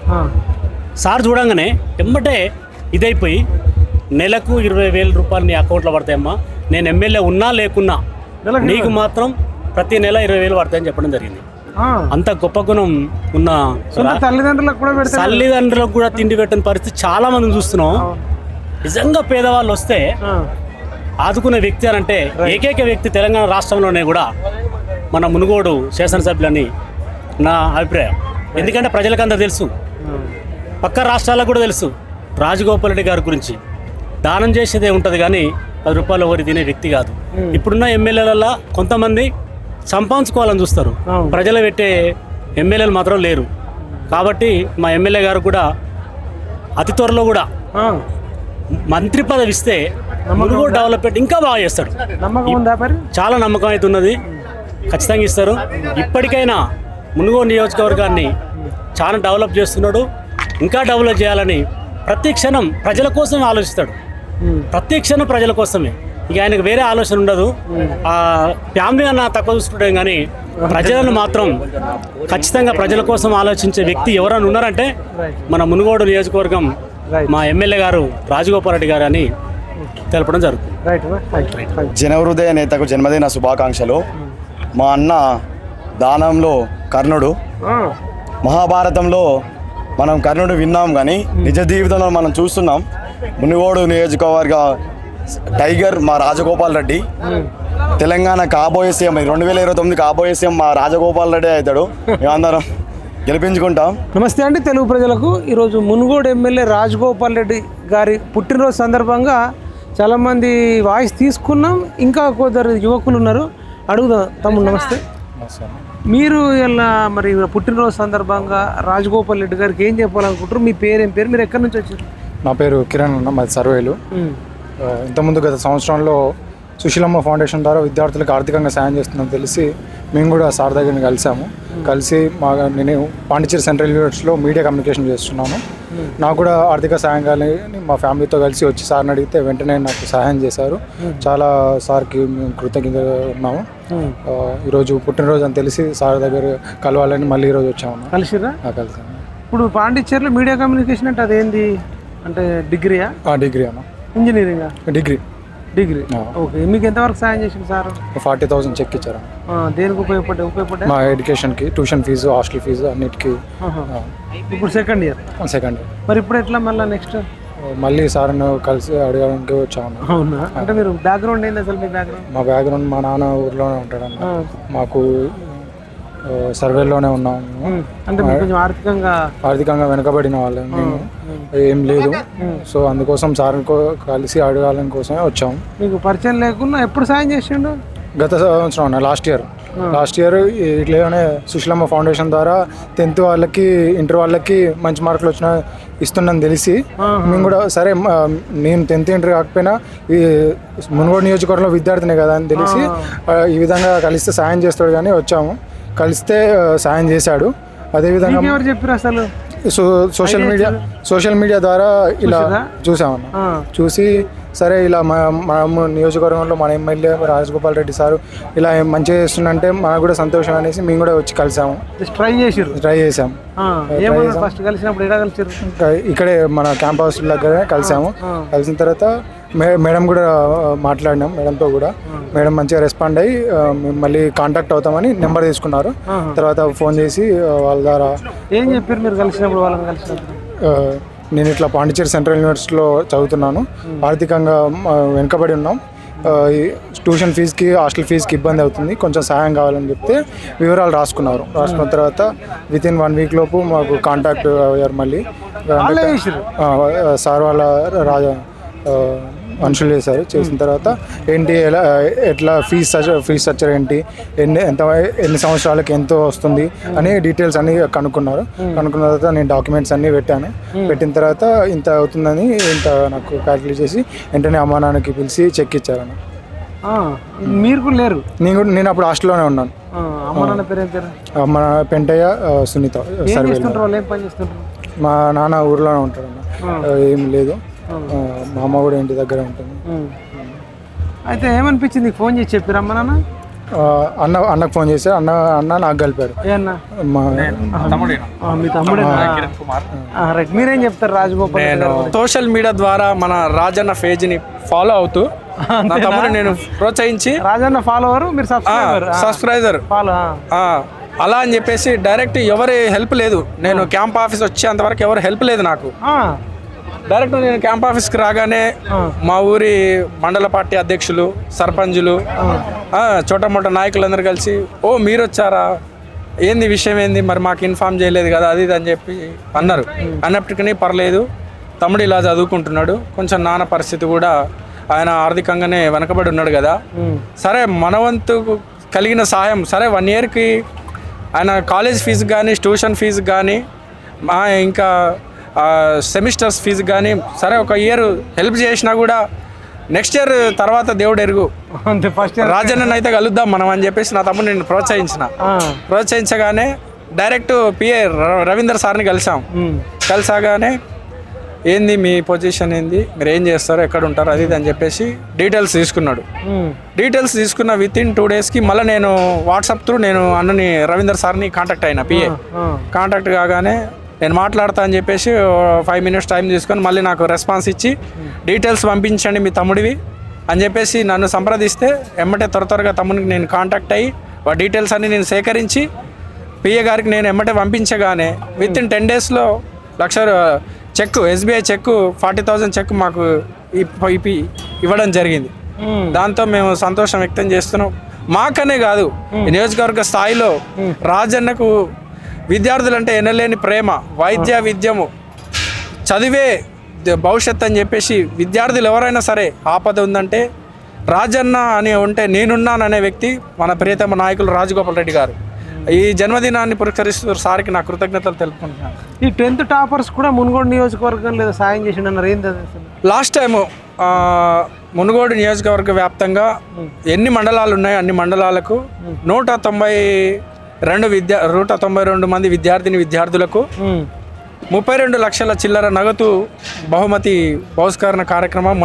సార్ చూడంగానే ఎమ్మటే ఇదైపోయి, నెలకు 20,000 రూపాయలు నీ అకౌంట్లో పడతాయమ్మా, నేను ఎమ్మెల్యే ఉన్నా లేకున్నా నీకు మాత్రం ప్రతి నెల 20,000 పడతాయని చెప్పడం జరిగింది. అంత గొప్ప గుణం ఉన్న తల్లిదండ్రులకు కూడా తిండి పెట్టని పరిస్థితి చాలా మందిని చూస్తున్నాం. నిజంగా పేదవాళ్ళు వస్తే ఆదుకునే వ్యక్తి అని అంటే ఏకైక వ్యక్తి తెలంగాణ రాష్ట్రంలోనే కూడా మన మునుగోడు శాసనసభ్యులని నా అభిప్రాయం. ఎందుకంటే ప్రజలకంతా తెలుసు, పక్క రాష్ట్రాలకు కూడా తెలుసు రాజగోపాల్ రెడ్డి గారి గురించి. దానం చేసేదే ఉంటుంది కానీ 10 రూపాయలు ఎవరు తినే వ్యక్తి కాదు. ఇప్పుడున్న ఎమ్మెల్యేలలో కొంతమంది సంపాదించుకోవాలని చూస్తారు, ప్రజలు పెట్టే ఎమ్మెల్యేలు మాత్రం లేరు. కాబట్టి మా ఎమ్మెల్యే గారు కూడా అతి త్వరలో కూడా మంత్రి పదవి ఇస్తే మునుగోడు డెవలప్మెంట్ ఇంకా బాగా చేస్తాడు. చాలా నమ్మకం అయితే ఉన్నది, ఖచ్చితంగా ఇస్తారు. ఇప్పటికైనా మునుగోడు నియోజకవర్గాన్ని చాలా డెవలప్ చేస్తున్నాడు, ఇంకా డెవలప్ చేయాలని ప్రతి క్షణం ప్రజల కోసమే ఆలోచిస్తాడు. ప్రతి క్షణం ప్రజల కోసమే, ఇక ఆయనకు వేరే ఆలోచన ఉండదు. ఆ ఫ్యామిలీ అన్న తక్కువ చూసుకుంటాం కానీ ప్రజలను మాత్రం ఖచ్చితంగా ప్రజల కోసం ఆలోచించే వ్యక్తి ఎవరైనా ఉన్నారంటే మన మునుగోడు నియోజకవర్గం మా ఎమ్మెల్యే గారు రాజగోపాల్ రెడ్డి గారు అని తెలపడం జరుగుతుంది. జనహృదయ నేతకు జన్మదిన శుభాకాంక్షలు. మా అన్న దానంలో కర్ణుడు, మహాభారతంలో మనం కర్ణుడు విన్నాం కానీ నిజ జీవితంలో మనం చూస్తున్నాం. మునుగోడు నియోజకవర్గ టైగర్ మా రాజగోపాల్ రెడ్డి, తెలంగాణ కాబోయే సీఎం 2029 కాబోయే సీఎం మా రాజగోపాల్ రెడ్డి అవుతాడు. మేమందరం గెలిపించుకుంటాం. నమస్తే అండి తెలుగు ప్రజలకు. ఈరోజు మునుగోడు ఎమ్మెల్యే రాజగోపాల్ రెడ్డి గారి పుట్టినరోజు సందర్భంగా చాలామంది వాయిస్ తీసుకున్నాం. ఇంకా కొందరు యువకులు ఉన్నారు, అడుగుదాం. తమ్ముడు నమస్తే. మీరు ఇలా మరి పుట్టినరోజు సందర్భంగా రాజగోపాల్ రెడ్డి గారికి ఏం చెప్పాలనుకుంటారు? మీ పేరు ఏం పేరు, మీరు ఎక్కడి నుంచి వచ్చారు? నా పేరు కిరణ్ అన్న, మాది సర్వేలు. ఇంతకుముందు గత సంవత్సరంలో సుశీలమ్మ ఫౌండేషన్ ద్వారా విద్యార్థులకు ఆర్థికంగా సాయం చేస్తుందని తెలిసి మేము కూడా సార్ దగ్గర కలిసి నేను పాండిచేరి సెంట్రల్ యూనివర్సిటీలో మీడియా కమ్యూనికేషన్ చేస్తున్నాను. నాకు కూడా ఆర్థిక సాయం కావాలని మా ఫ్యామిలీతో కలిసి వచ్చి సార్ని అడిగితే వెంటనే నాకు సహాయం చేశారు. చాలా సార్కి మేము కృతజ్ఞతగా ఉన్నాము. ఈరోజు పుట్టినరోజు అని తెలిసి సార్ దగ్గర కలవాలని మళ్ళీ ఈరోజు వచ్చాము. కలిసిరా? కలిసాను. ఇప్పుడు పాండిచేరిలో మీడియా కమ్యూనికేషన్ అంటే అదేంది, అంటే డిగ్రీయా? డిగ్రీ అన్న. ఇంజనీరింగా? డిగ్రీ. ఓకే. మీకు ఎంతవరకు సాయం చేసింది సార్? 40,000 చెక్ ఇచ్చారు. దేనికి ఉపయోగపడ్డా? మా ఎడ్యుకేషన్కి, ట్యూషన్ ఫీజు, హాస్టల్ ఫీజు అన్నిటికీ. ఇప్పుడు సెకండ్ ఇయర్. మరి ఇప్పుడు ఎట్లా మళ్ళీ నెక్స్ట్? మళ్ళీ సార్ను కలిసి అడగడానికి వచ్చాము. అవునా? అంటే మీరు బ్యాక్గ్రౌండ్ ఏంది అసలు? మీ బ్యాక్గ్రౌండ్? మా బ్యాక్గ్రౌండ్ మా నాన్న ఊర్లోనే ఉంటాడన్న. మాకు సర్వేలోనే ఉన్నాము. అంటే కొంచెం ఆర్థికంగా వెనుకబడిన వాళ్ళం మేము, ఏం లేదు. సో అందుకోసం సార్ని కలిసి అడగాలని కోసమే వచ్చాము. మీకు పరిచయం లేకుండా ఎప్పుడు సాయం చేసిండు? గత సంవత్సరం అన్న, లాస్ట్ ఇయర్ ఇట్లనే సుశీలమ్మ ఫౌండేషన్ ద్వారా 10th వాళ్ళకి, ఇంటర్ వాళ్ళకి మంచి మార్కులు వచ్చిన ఇస్తుందని తెలిసి మేము కూడా సరే, నేను 10th ఇంటర్ కాకపోయినా ఈ మునుగోడు నియోజకవర్గంలో విద్యార్థినే కదా అని తెలిసి ఈ విధంగా కలిస్తే సాయం చేస్తాడు కానీ వచ్చాము. కలిస్తే సాయం చేశాడు. అదేవిధంగా ఎవరు చెప్పారు అసలు? సోషల్ మీడియా ద్వారా ఇలా చూసామన్న. చూసి సరే ఇలా మన నియోజకవర్గంలో మన ఎమ్మెల్యే రాజగోపాల్ రెడ్డి సారు ఇలా మంచిగా చేస్తుందంటే మనకు కూడా సంతోషం అనేసి మేము కూడా వచ్చి కలిసాము. ట్రై చేసాం. ఇక్కడే మన క్యాంప్ హౌస్ దగ్గర కలిసాము. కలిసిన తర్వాత మేడం కూడా మాట్లాడినాం. మేడంతో కూడా మేడం మంచిగా రెస్పాండ్ అయ్యి మేము మళ్ళీ కాంటాక్ట్ అవుతామని నెంబర్ తీసుకున్నారు. తర్వాత ఫోన్ చేసి వాళ్ళ ద్వారా ఏం చెప్పారు మీరు కలిసినప్పుడు? వాళ్ళని కలిసినప్పుడు నేను ఇట్లా పాండిచేరి సెంట్రల్ యూనివర్సిటీలో చదువుతున్నాను, ఆర్థికంగా వెనుకబడి ఉన్నాం, ట్యూషన్ ఫీజుకి హాస్టల్ ఫీజుకి ఇబ్బంది అవుతుంది, కొంచెం సహాయం కావాలని చెప్తే వివరాలు రాసుకున్నారు. రాసుకున్న తర్వాత వితిన్ 1 వీక్ లోపు మాకు కాంటాక్ట్ అయ్యారు. మళ్ళీ సార్ వాళ్ళ మనుషులు చేశారు. చేసిన తర్వాత ఏంటి ఎట్లా ఫీజ్ స్ట్రక్చర్ ఏంటి, ఎన్ని సంవత్సరాలకి ఎంతో వస్తుంది అని డీటెయిల్స్ అన్నీ కనుక్కున్నారు. కనుక్కున్న తర్వాత నేను డాక్యుమెంట్స్ అన్నీ పెట్టాను. పెట్టిన తర్వాత ఇంత అవుతుందని ఇంత నాకు క్యాల్కులేట్ చేసి వెంటనే అమ్మా నాన్నకి పిలిచి చెక్ ఇచ్చారన్న. మీరు కూడా లేరు? నేను అప్పుడు హాస్టల్లోనే ఉన్నాను. అమ్మ పెంటయ్య, సునీత. మా నాన్న ఊర్లోనే ఉంటాడు అన్న, ఏం లేదు. మా అమ్మ కూడా ఇంటి దగ్గర ఉంటుంది. అయితే ఏమనిపించింది? ఫోన్ చేసి చెప్పారు అమ్మ నాన్న? అన్నకు ఫోన్ చేశారు. అన్న నాకు కలిపారు. మీ తమ్ముడే? రైట్. మీరేం చెప్తారు రాజగోపాల్? నేను సోషల్ మీడియా ద్వారా మన రాజన్న పేజ్ని ఫాలో అవుతూ నా తమ్ముడు నేను ప్రోత్సహించి, రాజన్న ఫాలోవర్, మీరు సబ్స్క్రైబర్ ఫాలో, అలా అని చెప్పేసి డైరెక్ట్ ఎవరి హెల్ప్ లేదు. నేను క్యాంప్ ఆఫీస్ వచ్చేంతవరకు ఎవరు హెల్ప్ లేదు నాకు. డైరెక్ట్ నేను క్యాంప్ ఆఫీస్కి రాగానే మా ఊరి మండల పార్టీ అధ్యక్షులు, సర్పంచులు, చోట మోట నాయకులందరూ కలిసి, ఓ మీరు వచ్చారా, ఏంది విషయం ఏంది, మరి మాకు ఇన్ఫార్మ్ చేయలేదు కదా, అది ఇది అని చెప్పి అన్నారు. అన్నప్పటికీ పర్లేదు, తమ్ముడు ఇలా చదువుకుంటున్నాడు, కొంచెం నాన్న పరిస్థితి కూడా ఆయన ఆర్థికంగానే వెనకబడి ఉన్నాడు కదా, సరే మన వంతు కలిగిన సహాయం, సరే 1 ఇయర్కి ఆయన కాలేజ్ ఫీజు కానీ, ట్యూషన్ ఫీజు కానీ, ఇంకా సెమిస్టర్స్ ఫీజు కానీ, సరే 1 ఇయర్ హెల్ప్ చేసినా కూడా నెక్స్ట్ ఇయర్ తర్వాత దేవుడు ఎరుగు, రాజన్న అయితే కలుద్దాం మనం అని చెప్పేసి నా తమ్ముడు నేను ప్రోత్సహించగానే డైరెక్ట్ పిఏ రవీందర్ సార్ని కలిసాగానే ఏంది మీ పొజిషన్ ఏంది, మీరు ఏం చేస్తారు, ఎక్కడ ఉంటారు, అది ఇది అని చెప్పేసి డీటెయిల్స్ తీసుకున్నాడు. డీటెయిల్స్ తీసుకున్న వితిన్ 2 డేస్కి మళ్ళీ నేను వాట్సాప్ త్రూ నేను అన్నని రవీందర్ సార్ని కాంటాక్ట్ అయినా. పిఏ కాంటాక్ట్ కాగానే నేను మాట్లాడతా అని చెప్పేసి 5 మినిట్స్ టైం తీసుకొని మళ్ళీ నాకు రెస్పాన్స్ ఇచ్చి డీటెయిల్స్ పంపించండి మీ తమ్ముడివి అని చెప్పేసి నన్ను సంప్రదిస్తే ఎమ్మటే త్వరగా తమ్ముడికి నేను కాంటాక్ట్ అయ్యి ఆ డీటెయిల్స్ అన్నీ నేను సేకరించి పిఏ గారికి నేను ఎమ్మటే పంపించగానే వితిన్ 10 డేస్లో చెక్, ఎస్బీఐ చెక్ 40,000 చెక్ మాకు ఇవ్వడం జరిగింది. దాంతో మేము సంతోషం వ్యక్తం చేస్తున్నాం. మాకనే కాదు, నియోజకవర్గ స్థాయిలో రాజన్నకు విద్యార్థులంటే ఎనలేని ప్రేమ, వైద్య విద్యము, చదివే భవిష్యత్ అని చెప్పేసి విద్యార్థులు ఎవరైనా సరే ఆపద ఉందంటే రాజన్న అని ఉంటే నేనున్నాననే వ్యక్తి మన ప్రియతమ నాయకులు రాజగోపాల్ రెడ్డి గారు. ఈ జన్మదినాన్ని పురస్కరిస్తూ సార్కి నా కృతజ్ఞతలు తెలుపుకుంటున్నాను. ఈ 10th టాపర్స్ కూడా మునుగోడు నియోజకవర్గం లేదా సాయం చేసిండన్నారు, ఏంటి? లాస్ట్ టైము మునుగోడు నియోజకవర్గ వ్యాప్తంగా ఎన్ని మండలాలు ఉన్నాయో అన్ని మండలాలకు 192 మంది విద్యార్థులకు 32 లక్షల చిల్లర నగదు బహుమతి బహుష్కరణ కార్యక్రమం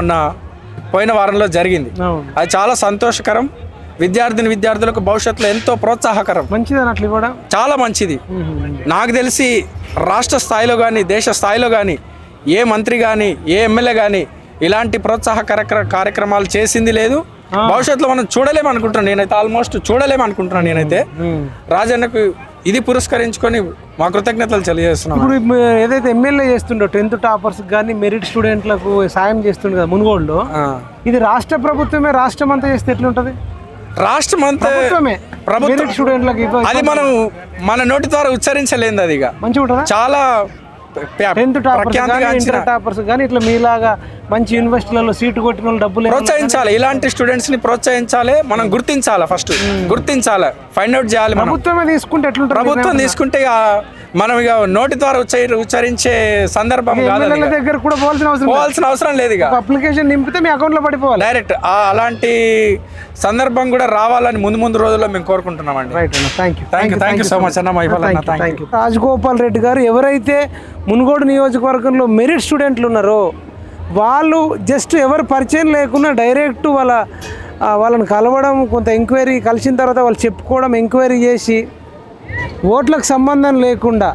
పోయిన వారంలో జరిగింది. అది చాలా సంతోషకరం. విద్యార్థులకు భవిష్యత్తులో ఎంతో ప్రోత్సాహకరం. మంచిది అన్నట్లు కూడా చాలా మంచిది. నాకు తెలిసి రాష్ట్ర స్థాయిలో కానీ దేశ స్థాయిలో కానీ ఏ మంత్రి కానీ ఏ ఎమ్మెల్యే కానీ ఇలాంటి ప్రోత్సాహకర కార్యక్రమాలు చేసింది లేదు. భవిష్యత్తులో మనం చూడలేమనుకుంటున్నాను నేనైతే, ఆల్మోస్ట్ చూడలేమనుకుంటున్నాను నేనైతే. రాజన్నకు ఇది పురస్కరించుకొని మా కృతజ్ఞతలు తెలియజేస్తున్నాం. ఇప్పుడు ఏదైతే ఎమ్మెల్యే చేస్తుండో 10th టాపర్స్ కానీ మెరిట్ స్టూడెంట్లకు సాయం చేస్తుండే కదా మునుగోడులో, ఇది రాష్ట్ర ప్రభుత్వమే రాష్ట్రం అంతా చేస్తే ఎట్లుంటది? రాష్ట్రం అంతా మెరిట్ స్టూడెంట్లకి అది మన నోటి ద్వారా ఉచ్చరించలేదు. అది మంచిగా చాలా 10th టాపర్స్ కానీ ఇట్లా మీలాగా మంచి యూనివర్సిటీలలో సీటు కొట్టిన వాళ్ళు డబ్బులు ప్రోత్సహించాలి. ఇలాంటి స్టూడెంట్స్ ని ప్రోత్సహించాలి. మనం గుర్తించాలి, ఫస్ట్ గుర్తించాలి, ఫైండ్ అవుట్ చేయాలి. ప్రభుత్వమే తీసుకుంటే ఎట్లుంటుంది? ప్రభుత్వం తీసుకుంటే మనం ఇక నోటి ద్వారా ఉచ్చరించే సందర్భం కాదు. దగ్గర కూడా పోవాల్సిన అవసరం లేదు. ఇక అప్లికేషన్ నింపితే మీ అకౌంట్ లో పడిపోవాలి డైరెక్ట్. అలాంటి సందర్భం కూడా రావాలని ముందు రోజుల్లో మేము కోరుకుంటున్నామండి. థ్యాంక్ యూ సో మచ్ అన్న. రాజగోపాల్ రెడ్డి గారు ఎవరైతే మునుగోడు నియోజకవర్గంలో మెరిట్ స్టూడెంట్లు ఉన్నారో వాళ్ళు జస్ట్ ఎవరు పరిచయం లేకుండా డైరెక్ట్ వాళ్ళని కలవడం, కొంత ఎంక్వైరీ కలిసిన తర్వాత వాళ్ళు చెప్పుకోవడం, ఎంక్వైరీ చేసి ఓట్లకు సంబంధం లేకుండా,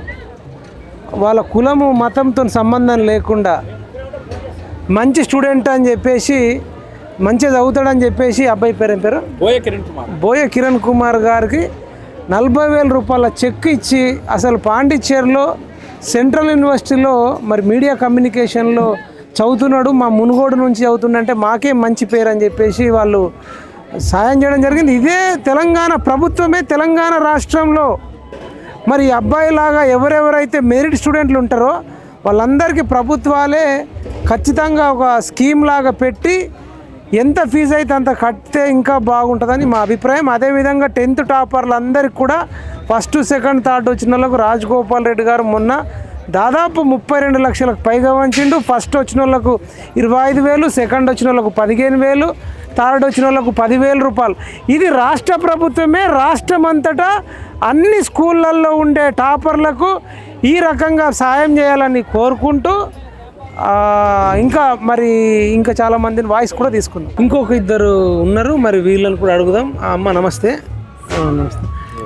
వాళ్ళ కులము మతంతో సంబంధం లేకుండా మంచి స్టూడెంట్ అని చెప్పేసి, మంచిగా చదువుతాడని చెప్పేసి, అబ్బాయి పేరు ఏం పేరు? బోయ కిరణ్ కుమార్ గారికి 40,000 రూపాయల చెక్ ఇచ్చి అసలు పాండిచ్చేరిలో సెంట్రల్ యూనివర్సిటీలో మరి మీడియా కమ్యూనికేషన్లో చదువుతున్నాడు, మా మునుగోడు నుంచి చదువుతుండంటే మాకే మంచి పేరు అని చెప్పేసి వాళ్ళు సాయం చేయడం జరిగింది. ఇదే తెలంగాణ ప్రభుత్వమే తెలంగాణ రాష్ట్రంలో మరి అబ్బాయిలాగా ఎవరెవరైతే మెరిట్ స్టూడెంట్లు ఉంటారో వాళ్ళందరికీ ప్రభుత్వాలే ఖచ్చితంగా ఒక స్కీమ్ లాగా పెట్టి ఎంత ఫీజు అయితే అంత కడితే ఇంకా బాగుంటుందని మా అభిప్రాయం. అదేవిధంగా 10th టాపర్లందరికీ కూడా ఫస్ట్ సెకండ్ థర్డ్ వచ్చిన వాళ్ళకు రాజగోపాల్ రెడ్డి గారు మొన్న దాదాపు 32 లక్షలకు పైగా వంచిండు. ఫస్ట్ వచ్చిన వాళ్ళకు 25,000, సెకండ్ వచ్చిన వాళ్ళకు 15,000, థర్డ్ వచ్చిన వాళ్ళకు 10,000 రూపాయలు. ఇది రాష్ట్ర ప్రభుత్వమే రాష్ట్రం అంతటా అన్ని స్కూళ్ళల్లో ఉండే టాపర్లకు ఈ రకంగా సాయం చేయాలని కోరుకుంటూ ఇంకా చాలా మందిని వాయిస్ కూడా తీసుకుందాం. ఇంకొక ఇద్దరు ఉన్నారు, మరి వీళ్ళని కూడా అడుగుదాం. అమ్మ నమస్తే. నమస్తే.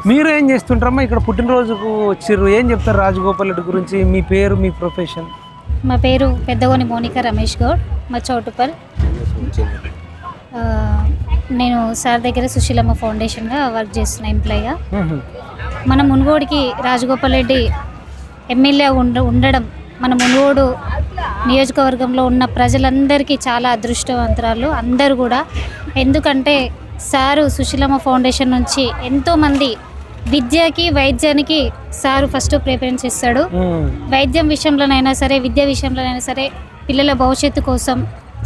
మీరు ఏం చేస్తుంటారమ్మా? ఇక్కడ పుట్టినరోజుకు వచ్చిర్రు, ఏం చెప్తారు రాజగోపాల్ రెడ్డి గురించి? మీ పేరు, మీ ప్రొఫెషన్? మా పేరు పెద్దగోని మోనికా రమేష్ గౌడ్, మా చౌటుపల్. నేను సార్ దగ్గర సుశీలమ్మ ఫౌండేషన్గా వర్క్ చేస్తున్న ఎంప్లాయ్గా. మన మునుగోడికి రాజగోపాల్ రెడ్డి ఎమ్మెల్యే ఉండడం మన మునుగోడు నియోజకవర్గంలో ఉన్న ప్రజలందరికీ చాలా అదృష్టవంతురాలు అందరూ కూడా. ఎందుకంటే సారు సుశీలమ్మ ఫౌండేషన్ నుంచి ఎంతోమంది విద్యకి వైద్యానికి సారు ఫస్ట్ ప్రిఫరెన్స్ ఇస్తాడు. వైద్యం విషయంలోనైనా సరే, విద్య విషయంలోనైనా సరే, పిల్లల భవిష్యత్తు కోసం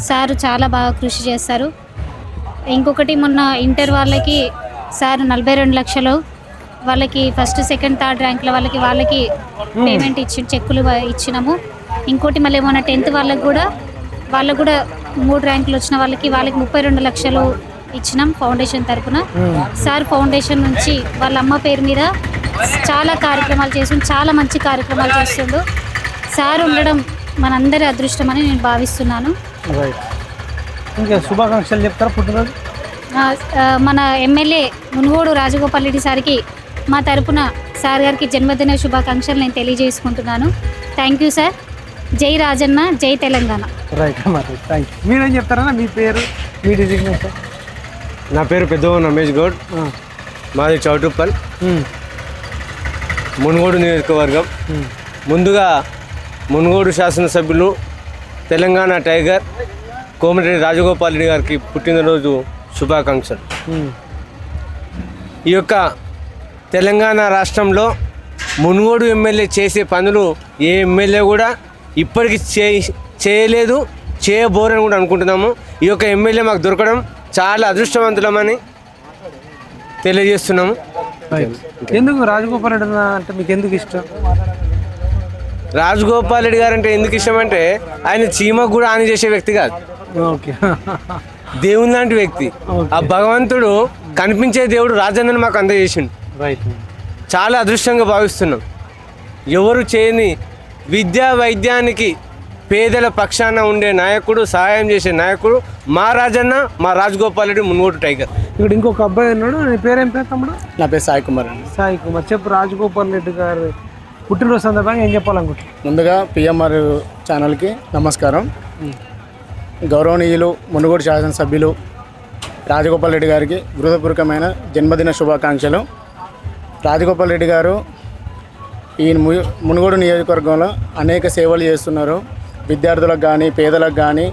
సారు చాలా బాగా కృషి చేస్తారు. ఇంకొకటి మొన్న ఇంటర్ వాళ్ళకి సారు 42 లక్షలు వాళ్ళకి ఫస్ట్ సెకండ్ థర్డ్ ర్యాంక్ల వాళ్ళకి పేమెంట్ చెక్కులు ఇచ్చినాము. ఇంకోటి మళ్ళీ మొన్న 10th వాళ్ళకు కూడా 3 ర్యాంకులు వచ్చిన వాళ్ళకి 32 లక్షలు ఇచ్చినాం ఫౌండేషన్ తరఫున. సార్ ఫౌండేషన్ నుంచి వాళ్ళ అమ్మ పేరు మీద చాలా కార్యక్రమాలు చేస్తుండు, చాలా మంచి కార్యక్రమాలు చేస్తుండు. సార్ ఉండడం మనందరి అదృష్టం అని నేను భావిస్తున్నాను. ఇంకా శుభాకాంక్షలు చెప్తారా పుట్టినరోజు? మన ఎమ్మెల్యే మునుగోడు రాజగోపాల్ రెడ్డి సార్కి మా తరపున సార్ గారికి జన్మదిన శుభాకాంక్షలు నేను తెలియజేసుకుంటున్నాను. Thank you sir. జై రాజన్న, జై తెలంగాణ. రైట్ మరి, థ్యాంక్ యూ. మీరేం చెప్తారన్నా? మీ పేరు, మీ డిజిగ్నేషన్? నా పేరు పెద్దగోని రమేష్ గౌడ్, మాది చౌటుప్పల్, మునుగోడు నియోజకవర్గం. ముందుగా మునుగోడు శాసనసభ్యులు తెలంగాణ టైగర్ కోమటిరెడ్డి రాజగోపాల్ రెడ్డి గారికి పుట్టినరోజు శుభాకాంక్షలు. ఈ యొక్క తెలంగాణ రాష్ట్రంలో మునుగోడు ఎమ్మెల్యే చేసే పనులు ఏ ఎమ్మెల్యే కూడా ఇప్పటికీ చేయలేదు, చేయబోరని కూడా అనుకుంటున్నాము. ఈ యొక్క ఎమ్మెల్యే మాకు దొరకడం చాలా అదృష్టవంతులమని తెలియజేస్తున్నాము. ఎందుకు రాజగోపాల్ రెడ్డి అంటే మీకు ఎందుకు ఇష్టం? రాజగోపాల్ రెడ్డి గారు అంటే ఎందుకు ఇష్టం అంటే ఆయన చీమకు కూడా హాని చేసే వ్యక్తి కాదు. ఓకే, దేవుని లాంటి వ్యక్తి. ఆ భగవంతుడు కనిపించే దేవుడు రాజన్నను మాకు అందజేసిండు. రైట్. చాలా అదృష్టంగా భావిస్తున్నాం. ఎవరు చేయని విద్యా వైద్యానికి పేదల పక్షాన ఉండే నాయకుడు, సహాయం చేసే నాయకుడు మా రాజన్న, మా రాజగోపాల్ రెడ్డి మునుగోడు టైగర్. ఇక్కడ ఇంకొక అబ్బాయి ఉన్నాడు. నీ పేరేం పేరు తమ్ముడు? నా పేరు సాయి కుమార్ అండి. సాయి కుమార్, చెప్పు. రాజగోపాల్ రెడ్డి గారు పుట్టినరోజు సందర్భంగా ఏం చెప్పాలనుకుంటున్నాను? ముందుగా పిఎంఆర్ ఛానల్కి నమస్కారం. గౌరవనీయులు మునుగోడు శాసనసభ్యులు రాజగోపాల్ రెడ్డి గారికి హృదయపూర్వకమైన జన్మదిన శుభాకాంక్షలు. రాజగోపాల్ రెడ్డి గారు ఈ మునుగోడు నియోజకవర్గంలో అనేక సేవలు చేస్తున్నారు. విద్యార్థులకు కానీ, పేదలకు కానీ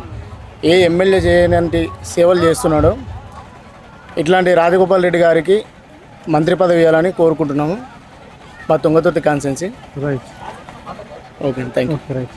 ఏ ఎమ్మెల్యే చేయనంటి సేవలు చేస్తున్నాడు. ఇట్లాంటి రాజగోపాల్ రెడ్డి గారికి మంత్రి పదవి ఇవ్వాలని కోరుకుంటున్నాము. మా Thungathurthi constituency. Right. Okay, thank you. Right.